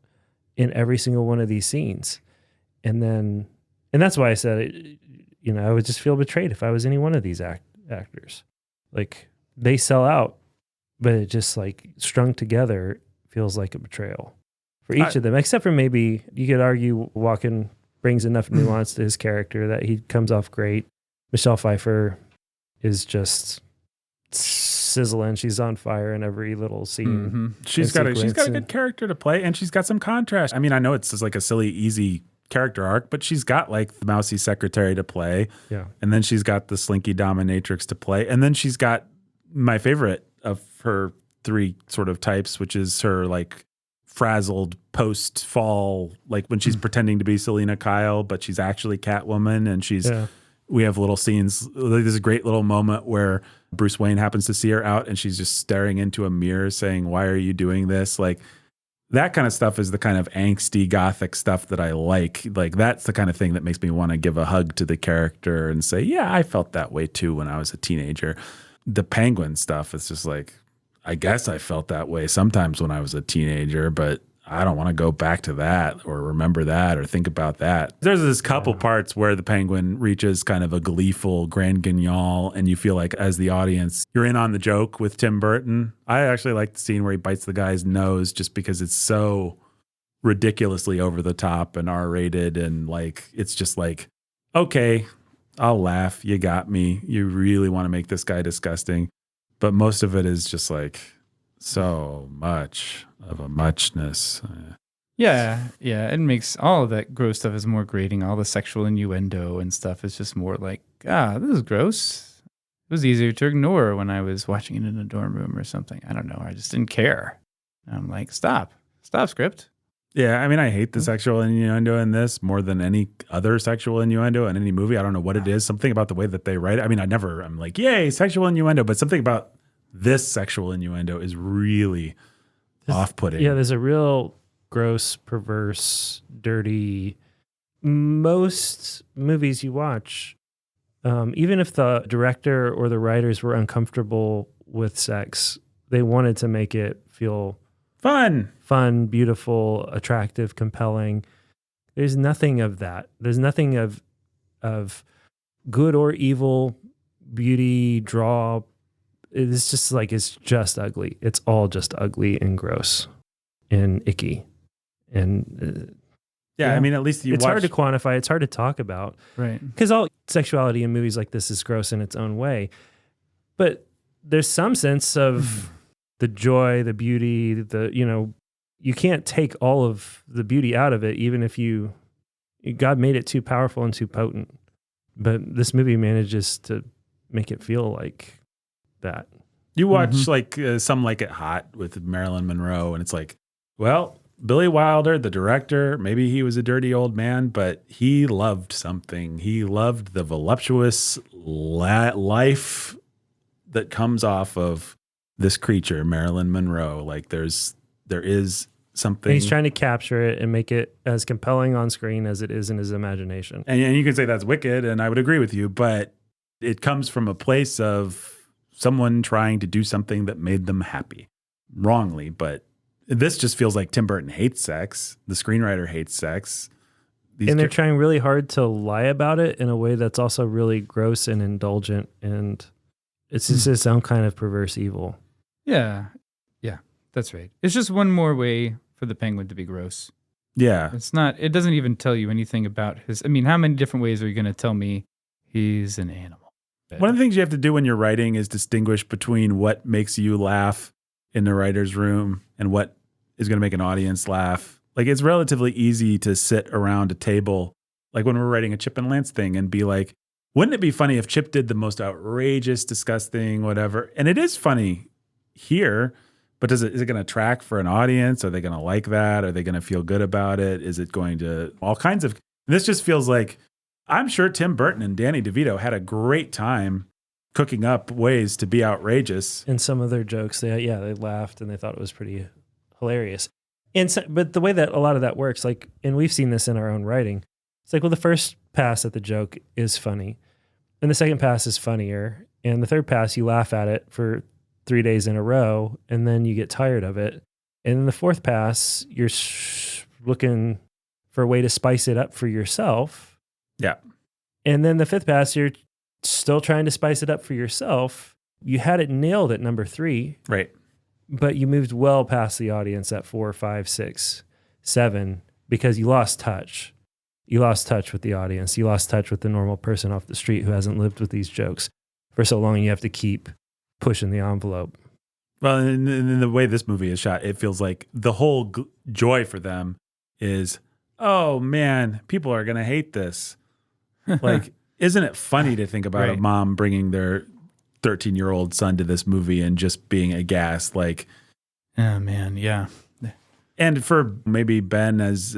in every single one of these scenes. And that's why I said, I would just feel betrayed if I was any one of these actors. Like, they sell out, but it just like strung together feels like a betrayal for each of them, except for maybe you could argue Walken brings enough nuance to his character that he comes off great. Michelle Pfeiffer is just sizzling. She's on fire in every little scene. Mm-hmm. She's got a good character to play, and she's got some contrast. I mean, I know it's just like a silly, easy character arc, but she's got like the mousy secretary to play. Yeah. And then she's got the slinky dominatrix to play. And then she's got my favorite of her three sort of types, which is her like frazzled post-fall, like when she's pretending to be Selena Kyle, but she's actually Catwoman, and we have little scenes. There's a great little moment where Bruce Wayne happens to see her out and she's just staring into a mirror saying, "Why are you doing this?" Like, that kind of stuff is the kind of angsty gothic stuff that I like. Like, that's the kind of thing that makes me want to give a hug to the character and say, yeah, I felt that way too when I was a teenager. The Penguin stuff is just like, I guess I felt that way sometimes when I was a teenager, but I don't want to go back to that or remember that or think about that. There's this couple parts where the Penguin reaches kind of a gleeful grand guignol, and you feel like as the audience, you're in on the joke with Tim Burton. I actually like the scene where he bites the guy's nose just because it's so ridiculously over the top and R-rated, and like, it's just like, okay, I'll laugh. You got me. You really want to make this guy disgusting. But most of it is just like so much of a muchness. Yeah. It makes all of that gross stuff is more grating. All the sexual innuendo and stuff is just more like, this is gross. It was easier to ignore when I was watching it in a dorm room or something. I don't know. I just didn't care. And I'm like, stop script. Yeah, I mean, I hate the sexual innuendo in this more than any other sexual innuendo in any movie. I don't know what it is. Something about the way that they write it. I mean, I'm like, yay, sexual innuendo. But something about this sexual innuendo is really off-putting. Yeah, there's a real gross, perverse, dirty. Most movies you watch, even if the director or the writers were uncomfortable with sex, they wanted to make it feel fun, beautiful, attractive, compelling. There's nothing of that. There's nothing of good or evil, beauty, draw. It's just like, it's just ugly. It's all just ugly and gross and icky. And I mean, at least it's hard to quantify. It's hard to talk about. Right. Because all sexuality in movies like this is gross in its own way. But there's some sense of the joy, the beauty, you can't take all of the beauty out of it, even if God made it too powerful and too potent. But this movie manages to make it feel like that. You watch like Some Like It Hot with Marilyn Monroe, and it's like, well, Billy Wilder, the director, maybe he was a dirty old man, but he loved something. He loved the voluptuous life that comes off of this creature, Marilyn Monroe. Like, there is something. And he's trying to capture it and make it as compelling on screen as it is in his imagination. And you can say that's wicked, and I would agree with you, but it comes from a place of someone trying to do something that made them happy. Wrongly, but this just feels like Tim Burton hates sex. The screenwriter hates sex. And they're trying really hard to lie about it in a way that's also really gross and indulgent, and it's just its own kind of perverse evil. Yeah, that's right. It's just one more way for the Penguin to be gross. Yeah. It doesn't even tell you anything about how many different ways are you going to tell me he's an animal? One of the things you have to do when you're writing is distinguish between what makes you laugh in the writer's room and what is going to make an audience laugh. Like, it's relatively easy to sit around a table, like when we're writing a Chip and Lance thing, and be like, wouldn't it be funny if Chip did the most outrageous, disgusting, whatever? And it is funny here, but is it going to track for an audience? Are they going to like that? Are they going to feel good about it? Is it going to all kinds of? This just feels like I'm sure Tim Burton and Danny DeVito had a great time cooking up ways to be outrageous. And some of their jokes, they laughed and they thought it was pretty hilarious. And so, but the way that a lot of that works, like, and we've seen this in our own writing, it's like, well, the first pass at the joke is funny, and the second pass is funnier, and the third pass you laugh at it for 3 days in a row, and then you get tired of it, and then the fourth pass you're looking for a way to spice it up for yourself. Yeah, and then the fifth pass you're still trying to spice it up for yourself. You had it nailed at number 3, right? But you moved well past the audience at 4, 5, 6, 7 because you lost touch. You lost touch with the audience. You lost touch with the normal person off the street who hasn't lived with these jokes for so long. You have to keep pushing the envelope. Well, in the way this movie is shot, it feels like the whole joy for them is, oh man, people are going to hate this. Like, isn't it funny to think about a mom bringing their 13-year-old son to this movie and just being aghast? Like, oh man, yeah. And for maybe Ben as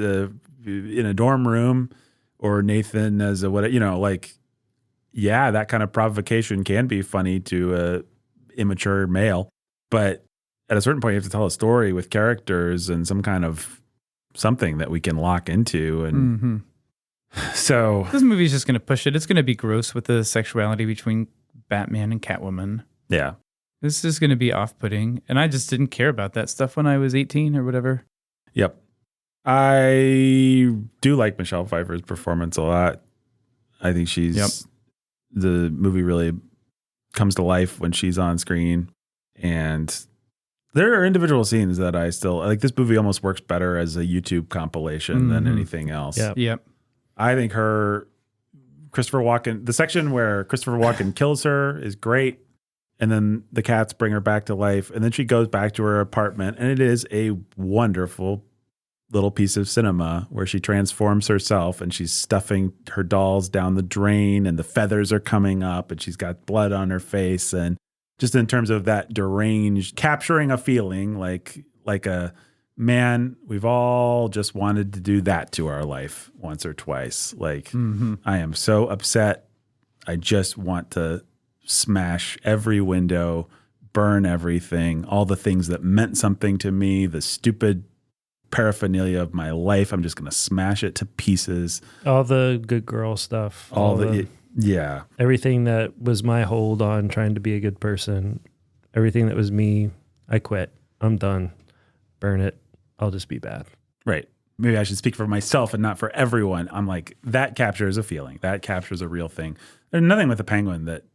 in a dorm room, or Nathan as a what, like, yeah, that kind of provocation can be funny to a immature male, but at a certain point you have to tell a story with characters and some kind of something that we can lock into. And so this movie's just going to push it. It's going to be gross with the sexuality between Batman and Catwoman. Yeah. This is going to be off-putting, and I just didn't care about that stuff when I was 18 or whatever. Yep. I do like Michelle Pfeiffer's performance a lot. I think the movie really comes to life when she's on screen. And there are individual scenes that I still like. This movie almost works better as a YouTube compilation than anything else. Yep. I think Christopher Walken, the section where Christopher Walken kills her is great. And then the cats bring her back to life. And then she goes back to her apartment. And it is a wonderful little piece of cinema where she transforms herself and she's stuffing her dolls down the drain and the feathers are coming up and she's got blood on her face. And just in terms of that deranged, capturing a feeling like a man, we've all just wanted to do that to our life once or twice. Like, I am so upset. I just want to smash every window, burn everything, all the things that meant something to me, the stupid paraphernalia of my life. I'm just going to smash it to pieces. All the good girl stuff. Yeah. Everything that was my hold on trying to be a good person. Everything that was me, I quit. I'm done. Burn it. I'll just be bad. Right. Maybe I should speak for myself and not for everyone. I'm like, that captures a feeling. That captures a real thing. There's nothing with the Penguin that...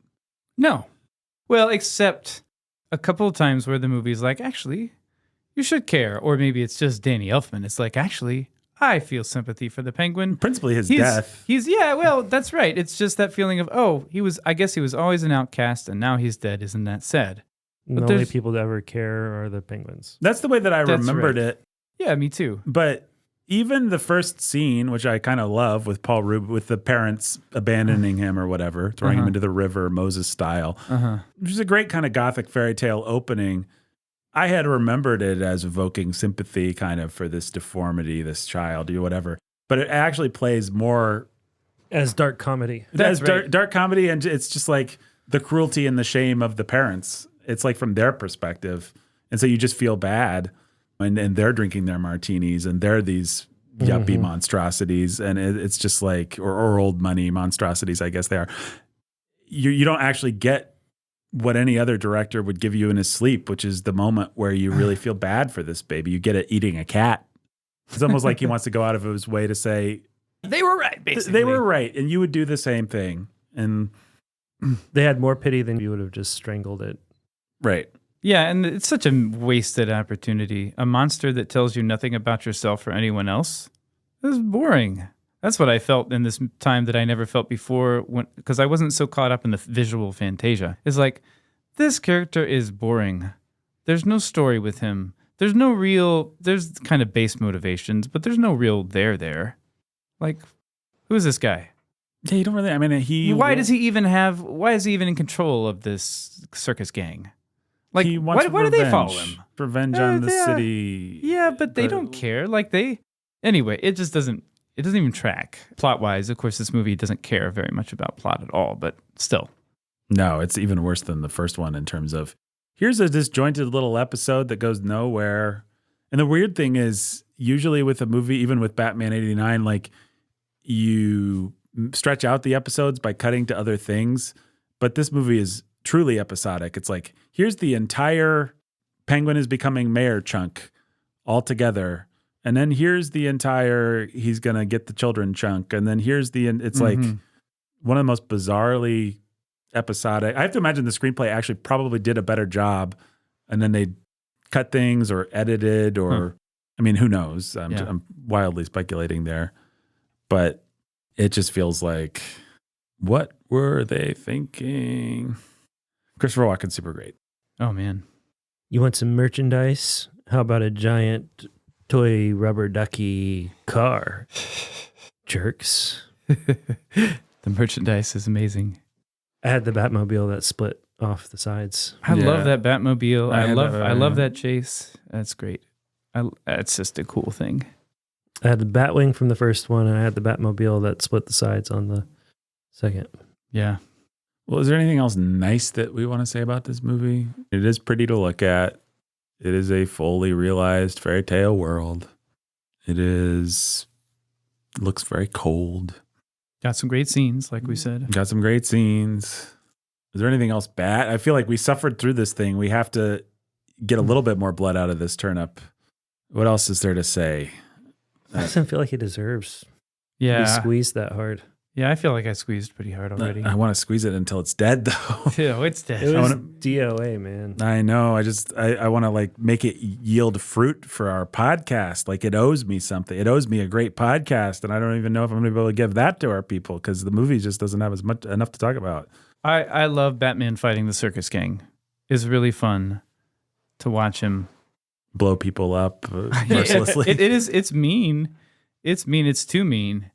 No. Well, except a couple of times where the movie's like, actually, you should care. Or maybe it's just Danny Elfman. It's like, actually, I feel sympathy for the Penguin. Principally his death. Well, that's right. It's just that feeling of, I guess he was always an outcast and now he's dead. Isn't that sad? The only people that ever care are the Penguins. That's the way that I remembered it. Yeah, me too. But even the first scene, which I kind of love with Paul Rubin, with the parents abandoning him or whatever, throwing him into the river, Moses style, which is a great kind of gothic fairy tale opening. I had remembered it as evoking sympathy kind of for this deformity, this child, or whatever. But it actually plays more as dark comedy. As dark comedy, and it's just like the cruelty and the shame of the parents. It's like from their perspective. And so you just feel bad. And they're drinking their martinis and they're these yuppie monstrosities. And it's just like, or old money monstrosities, I guess they are. You don't actually get what any other director would give you in his sleep, which is the moment where you really feel bad for this baby. You get it eating a cat. It's almost like he wants to go out of his way to say, they were right, basically. They were right. And you would do the same thing. And they had more pity than you would have just strangled it. Right. Yeah, and it's such a wasted opportunity. A monster that tells you nothing about yourself or anyone else is boring. That's what I felt in this time that I never felt before, because I wasn't so caught up in the visual fantasia. It's like, this character is boring. There's no story with him. There's kind of base motivations, but there's no real there. Like, who's this guy? Yeah, you don't really. I mean, Why is he even in control of this circus gang? Like, he wants why do they follow him? Revenge on the city. Yeah, but they don't care. Like anyway, it just doesn't. It doesn't even track plot wise. Of course, this movie doesn't care very much about plot at all. But still, no, it's even worse than the first one in terms of here's a disjointed little episode that goes nowhere. And the weird thing is, usually with a movie, even with Batman '89, like you stretch out the episodes by cutting to other things. But this movie is truly episodic. It's like, here's the entire Penguin is becoming mayor chunk all together. And then here's the entire he's going to get the children chunk. And then here's it's like one of the most bizarrely episodic. I have to imagine the screenplay actually probably did a better job. And then they cut things or edited or, I mean, who knows? I'm wildly speculating there. But it just feels like, what were they thinking? Christopher Walken's super great. Oh, man. You want some merchandise? How about a giant toy rubber ducky car? Jerks. The merchandise is amazing. I had the Batmobile that split off the sides. I love that Batmobile. I love that chase. That's great. It's just a cool thing. I had the Batwing from the first one, and I had the Batmobile that split the sides on the second. Yeah. Well, is there anything else nice that we want to say about this movie? It is pretty to look at. It is a fully realized fairy tale world. Looks very cold. Got some great scenes, like we said. Got some great scenes. Is there anything else bad? I feel like we suffered through this thing. We have to get a little bit more blood out of this turnip. What else is there to say? It doesn't feel like it deserves to be squeezed that hard. Yeah, I feel like I squeezed pretty hard already. I want to squeeze it until it's dead, though. Yeah, it's dead. It was DOA, man. I know. I want to like make it yield fruit for our podcast. Like it owes me something. It owes me a great podcast, and I don't even know if I'm going to be able to give that to our people because the movie just doesn't have enough to talk about. I love Batman fighting the circus gang. It's really fun to watch him blow people up mercilessly. It is. It's mean. It's mean. It's too mean.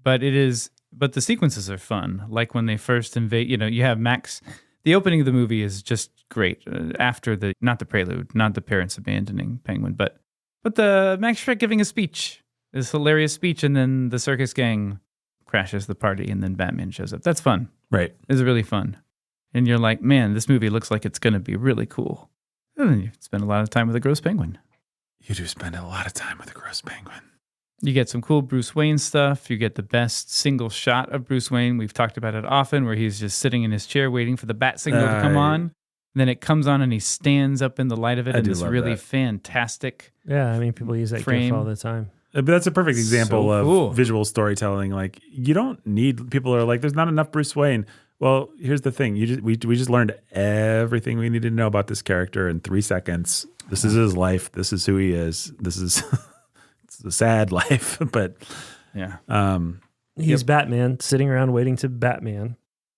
But it is. But the sequences are fun. Like when they first invade. You have Max. The opening of the movie is just great. After not the prelude, not the parents abandoning Penguin, but the Max Schreck giving a speech, this hilarious speech, and then the circus gang crashes the party, and then Batman shows up. That's fun. Right. It's really fun. And you're like, man, this movie looks like it's going to be really cool. And then you spend a lot of time with a gross penguin. You do spend a lot of time with a gross penguin. You get some cool Bruce Wayne stuff. You get the best single shot of Bruce Wayne. We've talked about it often, where he's just sitting in his chair waiting for the bat signal to come on. And then it comes on and he stands up in the light of it in this really fantastic Yeah, I mean, people use that frame gif all the time. But that's a perfect example of cool. visual storytelling. Like you don't need, people are like, there's not enough Bruce Wayne. Well, here's the thing. We just learned everything we needed to know about this character in 3 seconds. This is his life. This is who he is. This is it's a sad life, but yeah. He's Batman, sitting around waiting to Batman,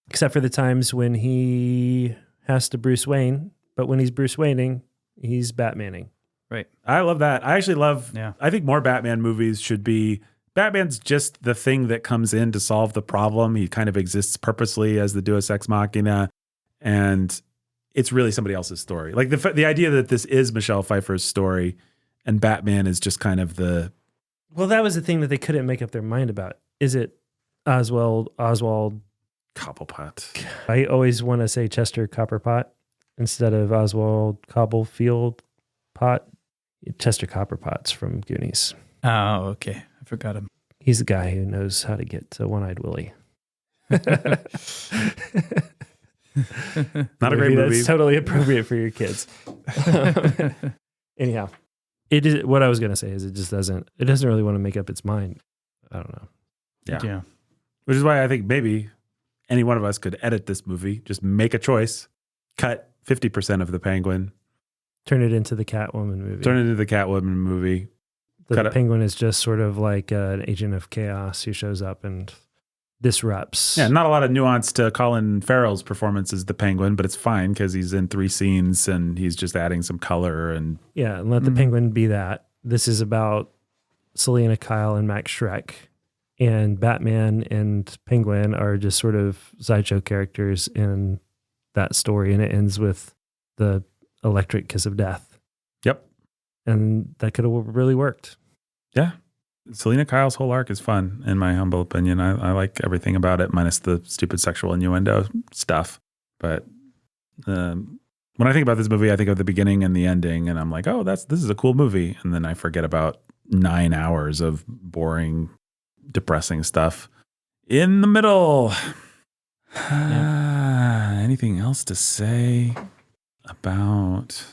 except for the times when he has to Bruce Wayne. But when he's Bruce Wayning, he's Batmaning. Right. I love that. I actually love, I think more Batman movies should be, Batman's just the thing that comes in to solve the problem. He kind of exists purposely as the Deus Ex Machina, and it's really somebody else's story. Like the idea that this is Michelle Pfeiffer's story and Batman is just kind of the... Well, that was the thing that they couldn't make up their mind about. Is it Oswald Cobblepot? I always want to say Chester Copperpot instead of Oswald Cobblefield Pot. Chester Copperpot's from Goonies. Oh, okay. I forgot him. He's the guy who knows how to get to One-Eyed Willie. Not a great movie. That's totally appropriate for your kids. Anyhow, it is what I was going to say is it doesn't really want to make up its mind. I don't know. Yeah. Which is why I think maybe any one of us could edit this movie, just make a choice, cut 50% of the Penguin. Turn it into the Catwoman movie. The Penguin is just sort of like an agent of chaos who shows up and disrupts. Yeah, not a lot of nuance to Colin Farrell's performance as the Penguin, but it's fine because he's in 3 scenes and he's just adding some color. And let the Penguin be that. This is about Selena Kyle and Max Schreck and Batman and Penguin are just sort of sideshow characters in that story, and it ends with the electric kiss of death. Yep. And that could have really worked. Yeah. Selena Kyle's whole arc is fun, in my humble opinion. I like everything about it, minus the stupid sexual innuendo stuff. But when I think about this movie, I think of the beginning and the ending, and I'm like, oh, this is a cool movie. And then I forget about 9 hours of boring, depressing stuff in the middle. Anything else to say about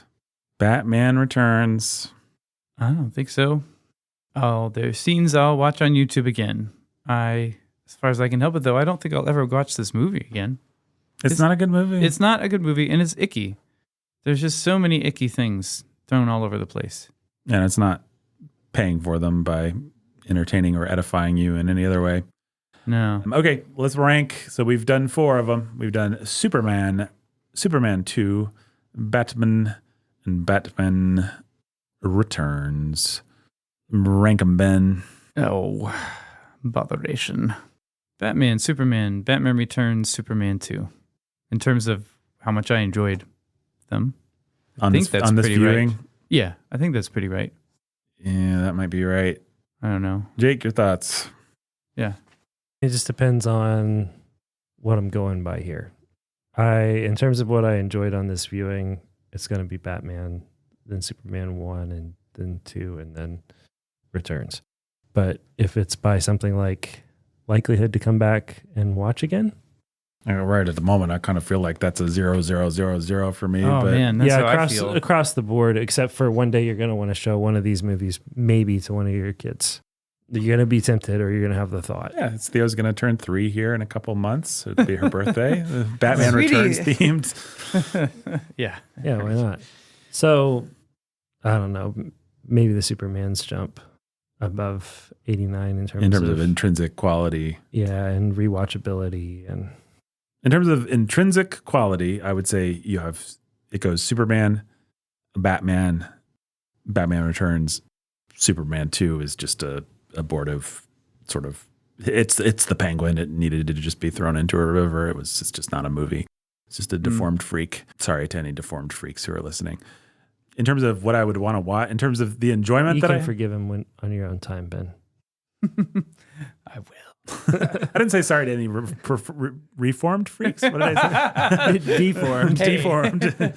Batman Returns? I don't think so. Oh, there's scenes I'll watch on YouTube again. As far as I can help it, though, I don't think I'll ever watch this movie again. It's not a good movie. It's not a good movie, and it's icky. There's just so many icky things thrown all over the place. And it's not paying for them by entertaining or edifying you in any other way. No. Okay, let's rank. So we've done 4 of them. We've done Superman, Superman 2, Batman, and Batman Returns. Rank 'em, Ben. Oh, botheration. Batman, Superman, Batman Returns, Superman 2. In terms of how much I enjoyed them. I think that's on this pretty viewing? right. Yeah, I think that's pretty right. Yeah, that might be right. I don't know. Jake, your thoughts? Yeah. It just depends on what I'm going by here. In terms of what I enjoyed on this viewing, it's going to be Batman, then Superman 1, and then 2, and then Returns. But if it's by something like likelihood to come back and watch again, Right at the moment, I kind of feel like that's a 0-0-0-0 for me. Oh, but man, that's how I feel. across the board, except for one day you're going to want to show one of these movies maybe to one of your kids. You're going to be tempted, or you're going to have the thought. Yeah, Theo's going to turn 3 here in a couple months. It'll be her birthday. Batman Returns themed. Yeah. Yeah, why not? So, I don't know. Maybe the Superman's jump above 89 in terms of intrinsic quality. Yeah, and rewatchability. And in terms of intrinsic quality, I would say it goes Superman, Batman, Batman Returns. Superman 2 is just a abortive sort of, it's the Penguin. It needed to just be thrown into a river. It's just not a movie. It's just a deformed freak. Sorry to any deformed freaks who are listening. In terms of what I would want to watch, in terms of the enjoyment you that can forgive him on your own time, Ben. I will. I didn't say sorry to any reformed freaks. What did I say? Deformed. Deformed.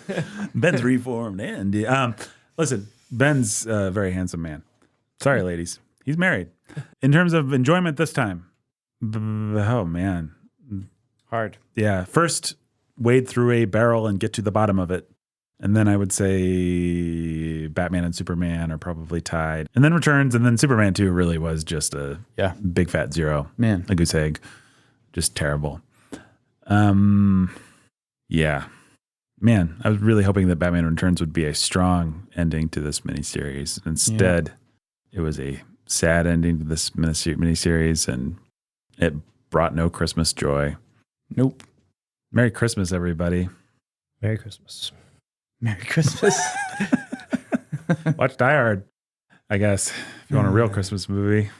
Ben's reformed. And listen, Ben's a very handsome man. Sorry, ladies. He's married. In terms of enjoyment this time, oh, man. Hard. Yeah. First, wade through a barrel and get to the bottom of it. And then I would say Batman and Superman are probably tied. And then Returns, and then Superman 2 really was just a big fat 0. Man. A goose egg. Just terrible. Yeah. Man, I was really hoping that Batman Returns would be a strong ending to this miniseries. Instead, it was a sad ending to this miniseries, and it brought no Christmas joy. Nope. Merry Christmas, everybody. Merry Christmas. Merry Christmas. Watch Die Hard, I guess, if you want a real Christmas movie.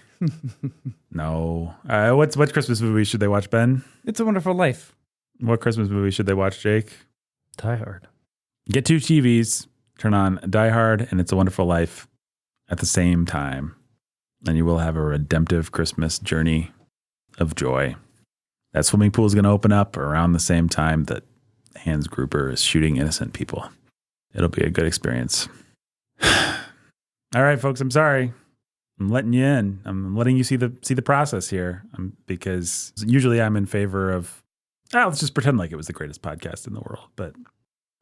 No. What Christmas movie should they watch, Ben? It's a Wonderful Life. What Christmas movie should they watch, Jake? Die Hard. Get 2 TVs, turn on Die Hard and It's a Wonderful Life at the same time, and you will have a redemptive Christmas journey of joy. That swimming pool is going to open up around the same time that Hans Gruber is shooting innocent people. It'll be a good experience. All right, folks, I'm sorry. I'm letting you in. I'm letting you see the process here, because usually I'm in favor of, let's just pretend like it was the greatest podcast in the world. But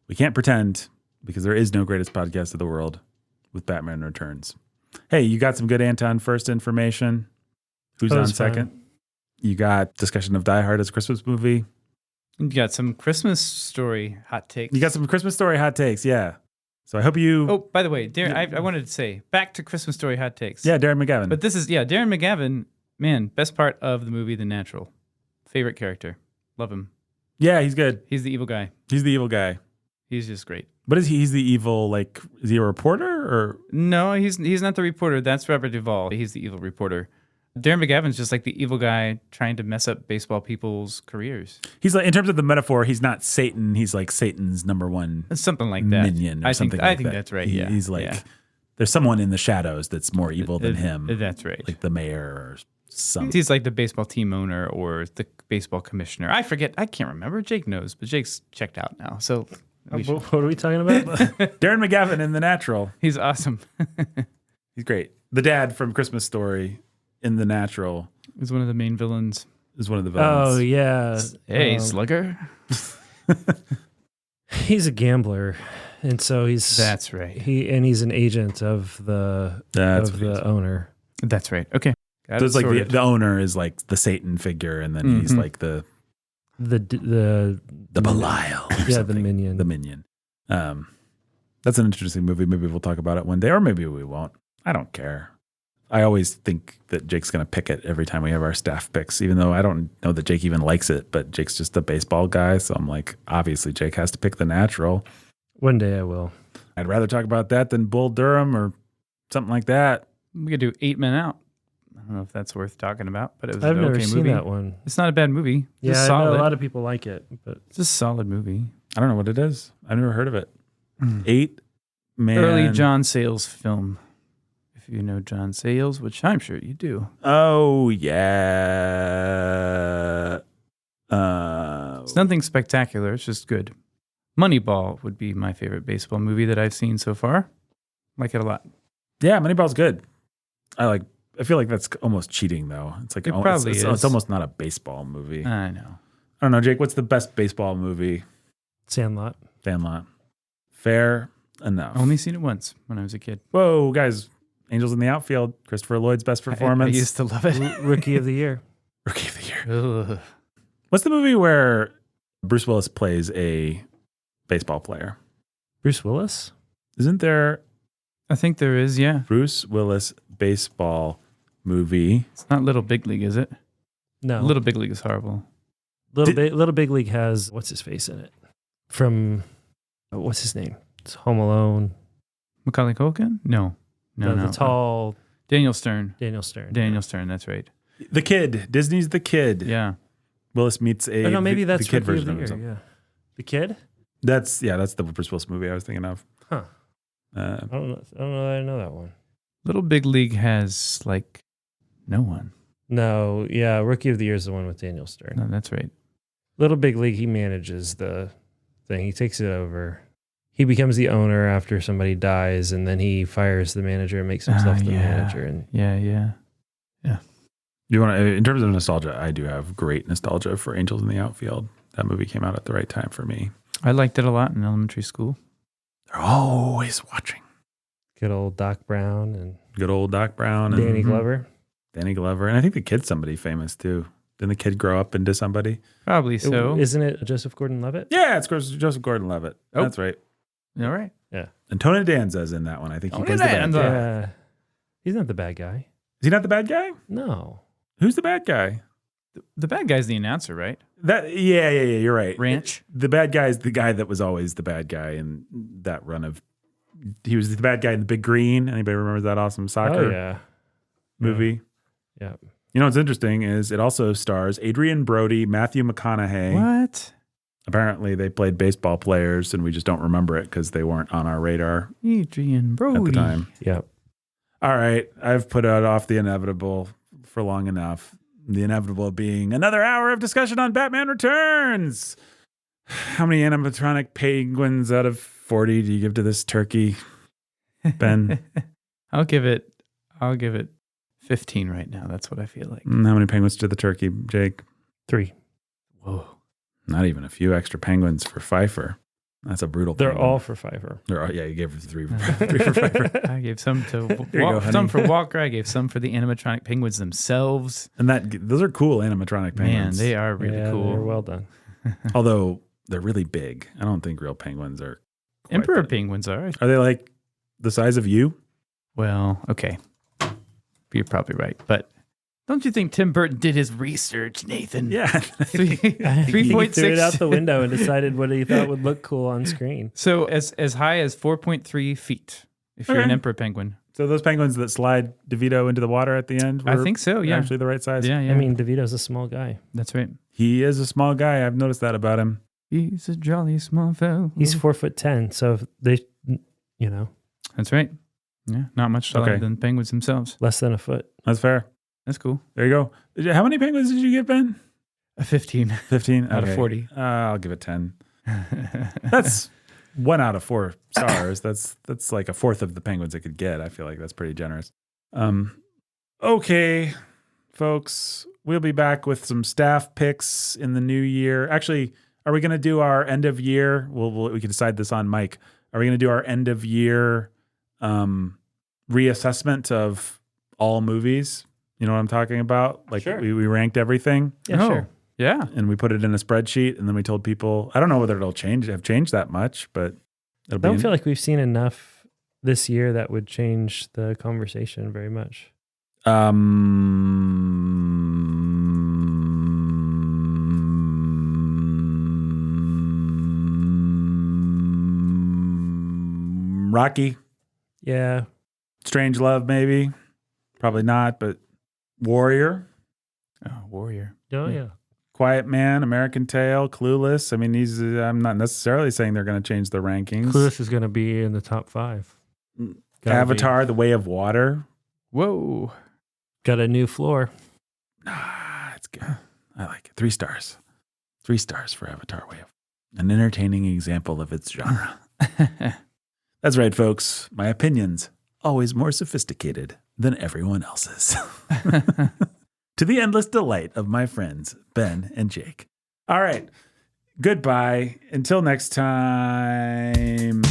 we can't pretend, because there is no greatest podcast in the world with Batman Returns. Hey, you got some good Anton First information. Who's on second? Fun. You got discussion of Die Hard as a Christmas movie. You got some Christmas Story hot takes. You got some Christmas Story hot takes, yeah. So I hope you... Oh, by the way, Darren, I wanted to say, back to Christmas Story hot takes. Yeah, Darren McGavin. But this is, Darren McGavin, man, best part of the movie, The Natural. Favorite character. Love him. Yeah, he's good. He's the evil guy. He's the evil guy. He's just great. But is he's the evil, like, is he a reporter or? No, he's not the reporter. That's Robert Duvall. He's the evil reporter. Darren McGavin's just like the evil guy trying to mess up baseball people's careers. He's like, in terms of the metaphor, he's not Satan. He's like Satan's number one Something like that. minion or something like that. I think that's right. He's like, there's someone in the shadows that's more evil than him. That's right. Like the mayor or something. He's like the baseball team owner or the baseball commissioner. I forget. I can't remember. Jake knows, but Jake's checked out now. So what are we talking about? Darren McGavin in The Natural. He's awesome. He's great. The dad from Christmas Story in The Natural He's one of the main villains. is one of the villains. Oh, yeah. Hey, Slugger. He's a gambler. And so That's right. He's an agent of the owner. That's right. Okay. So it's like the owner is like the Satan figure, and then he's like the Belial. Yeah, the minion. The minion. That's an interesting movie. Maybe we'll talk about it one day, or maybe we won't. I don't care. I always think that Jake's going to pick it every time we have our staff picks, even though I don't know that Jake even likes it, but Jake's just a baseball guy. So I'm like, obviously Jake has to pick The Natural. One day I will. I'd rather talk about that than Bull Durham or something like that. We could do 8 Men Out. I don't know if that's worth talking about, but it was I've an never okay seen movie. that one. It's not a bad movie. It's Yeah, I solid. know a lot of people like it, but It's a solid movie. I don't know what it is. I've never heard of it. 8 Man. Early John Sayles film. If you know John Sayles, which I'm sure you do. Oh, yeah. It's nothing spectacular. It's just good. Moneyball would be my favorite baseball movie that I've seen so far. Like it a lot. Yeah, Moneyball's good. I feel like that's almost cheating, though. It's like It probably it's is. almost not a baseball movie. I know. I don't know, Jake. What's the best baseball movie? Sandlot. Sandlot. Fair enough. Only seen it once when I was a kid. Whoa, guys! Angels in the Outfield. Christopher Lloyd's best performance. I used to love it. Rookie of the year. Rookie of the year. Ugh. What's the movie where Bruce Willis plays a baseball player? Bruce Willis? Isn't there I think there is, yeah. Bruce Willis baseball movie? It's not Little Big League, is it? No. Little Big League is horrible. Little Big League has what's his face in it? From what's his name? It's Home Alone. Macaulay Culkin? No. The tall Daniel Stern. Daniel Stern. Daniel Stern, that's right. The Kid. Disney's The Kid. Yeah. Willis meets a. Oh, no, maybe that's the kid Rookie of version the of Year. himself. Yeah. The Kid? That's the Bruce Willis movie I was thinking of. Huh. I don't know that I know that one. Little Big League has like no one. No, yeah, Rookie of the Year is the one with Daniel Stern. No, that's right. Little Big League, he manages the thing. He takes it over. He becomes the owner after somebody dies, and then he fires the manager and makes himself the manager. And Yeah. You want to, in terms of nostalgia, I do have great nostalgia for Angels in the Outfield. That movie came out at the right time for me. I liked it a lot in elementary school. They're always watching. good old Doc Brown and Good old Doc Brown. And Danny Glover. Danny Glover. And I think the kid's somebody famous too. Didn't the kid grow up into somebody? Probably so. Isn't it Joseph Gordon-Levitt? Yeah, it's Joseph Gordon-Levitt. Oh. That's right. All right. Yeah. And Tony Danza's in that one. I think he Tony plays the bad Danza. guy. Yeah. He's not the bad guy. Is he not the bad guy? No. Who's the bad guy? The bad guy's the announcer, right? Yeah, you're right. Ranch. The bad guy is the guy that was always the bad guy in that run of. He was the bad guy in The Big Green. Anybody remembers that awesome soccer movie? Yeah. You know what's interesting is it also stars Adrian Brody, Matthew McConaughey. What? Apparently, they played baseball players, and we just don't remember it because they weren't on our radar Adrian Brody. at the time. Yep. All right, I've put it off the inevitable for long enough. The inevitable being another hour of discussion on Batman Returns. How many animatronic penguins out of 40 do you give to this turkey, Ben? I'll give it 15 right now. That's what I feel like. How many penguins to the turkey, Jake? 3. Whoa. Not even a few extra penguins for Pfeiffer. That's a brutal They're penguin. all for Pfeiffer. Yeah, you gave her three for Pfeiffer. I gave some to Here you go, honey. some for Walker. I gave some for the animatronic penguins themselves. And those are cool animatronic Man, penguins. they are really cool. They're well done. Although they're really big. I don't think real penguins are. quite Emperor that- penguins are. Are they like the size of you? Well, okay. You're probably right. But don't you think Tim Burton did his research, Nathan? Yeah. 3.6. He threw it out the window and decided what he thought would look cool on screen. So as high as 4.3 feet if you're an Okay. emperor penguin. So those penguins that slide DeVito into the water at the end, I think so, yeah. actually the right size. Yeah. I mean, DeVito's a small guy. That's right. He is a small guy. I've noticed that about him. He's a jolly small fellow. He's 4'10", so they, That's right. Yeah, not much taller than penguins themselves. less than a foot. That's fair. That's cool. There you go. How many penguins did you get, Ben? A 15. 15 out of 40. I'll give it 10. That's 1 out of 4 stars. That's like a fourth of the penguins I could get. I feel like that's pretty generous. Okay, folks, we'll be back with some staff picks in the new year. Actually, are we going to do our end of year? We can decide this on mic. Are we going to do our end of year reassessment of all movies? You know what I'm talking about? Like Sure. we ranked everything. Yeah, sure. Yeah. And we put it in a spreadsheet, and then we told people, I don't know whether it'll have changed that much, but I don't feel like we've seen enough this year that would change the conversation very much. Rocky, Yeah. Strange Love, maybe. Probably not, but Warrior, Oh, Warrior. Oh, yeah. Quiet Man, American Tail, Clueless. I mean, I'm not necessarily saying they're going to change the rankings. Clueless is going to be in the top 5. Gotta Avatar, The Way of Water. Whoa. Got a new floor. It's good. I like it. 3 stars. 3 stars for Avatar, Way of an entertaining example of its genre. That's right, folks. My opinion's always more sophisticated than everyone else's. To the endless delight of my friends, Ben and Jake. All right. Goodbye. Until next time.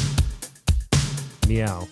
Meow.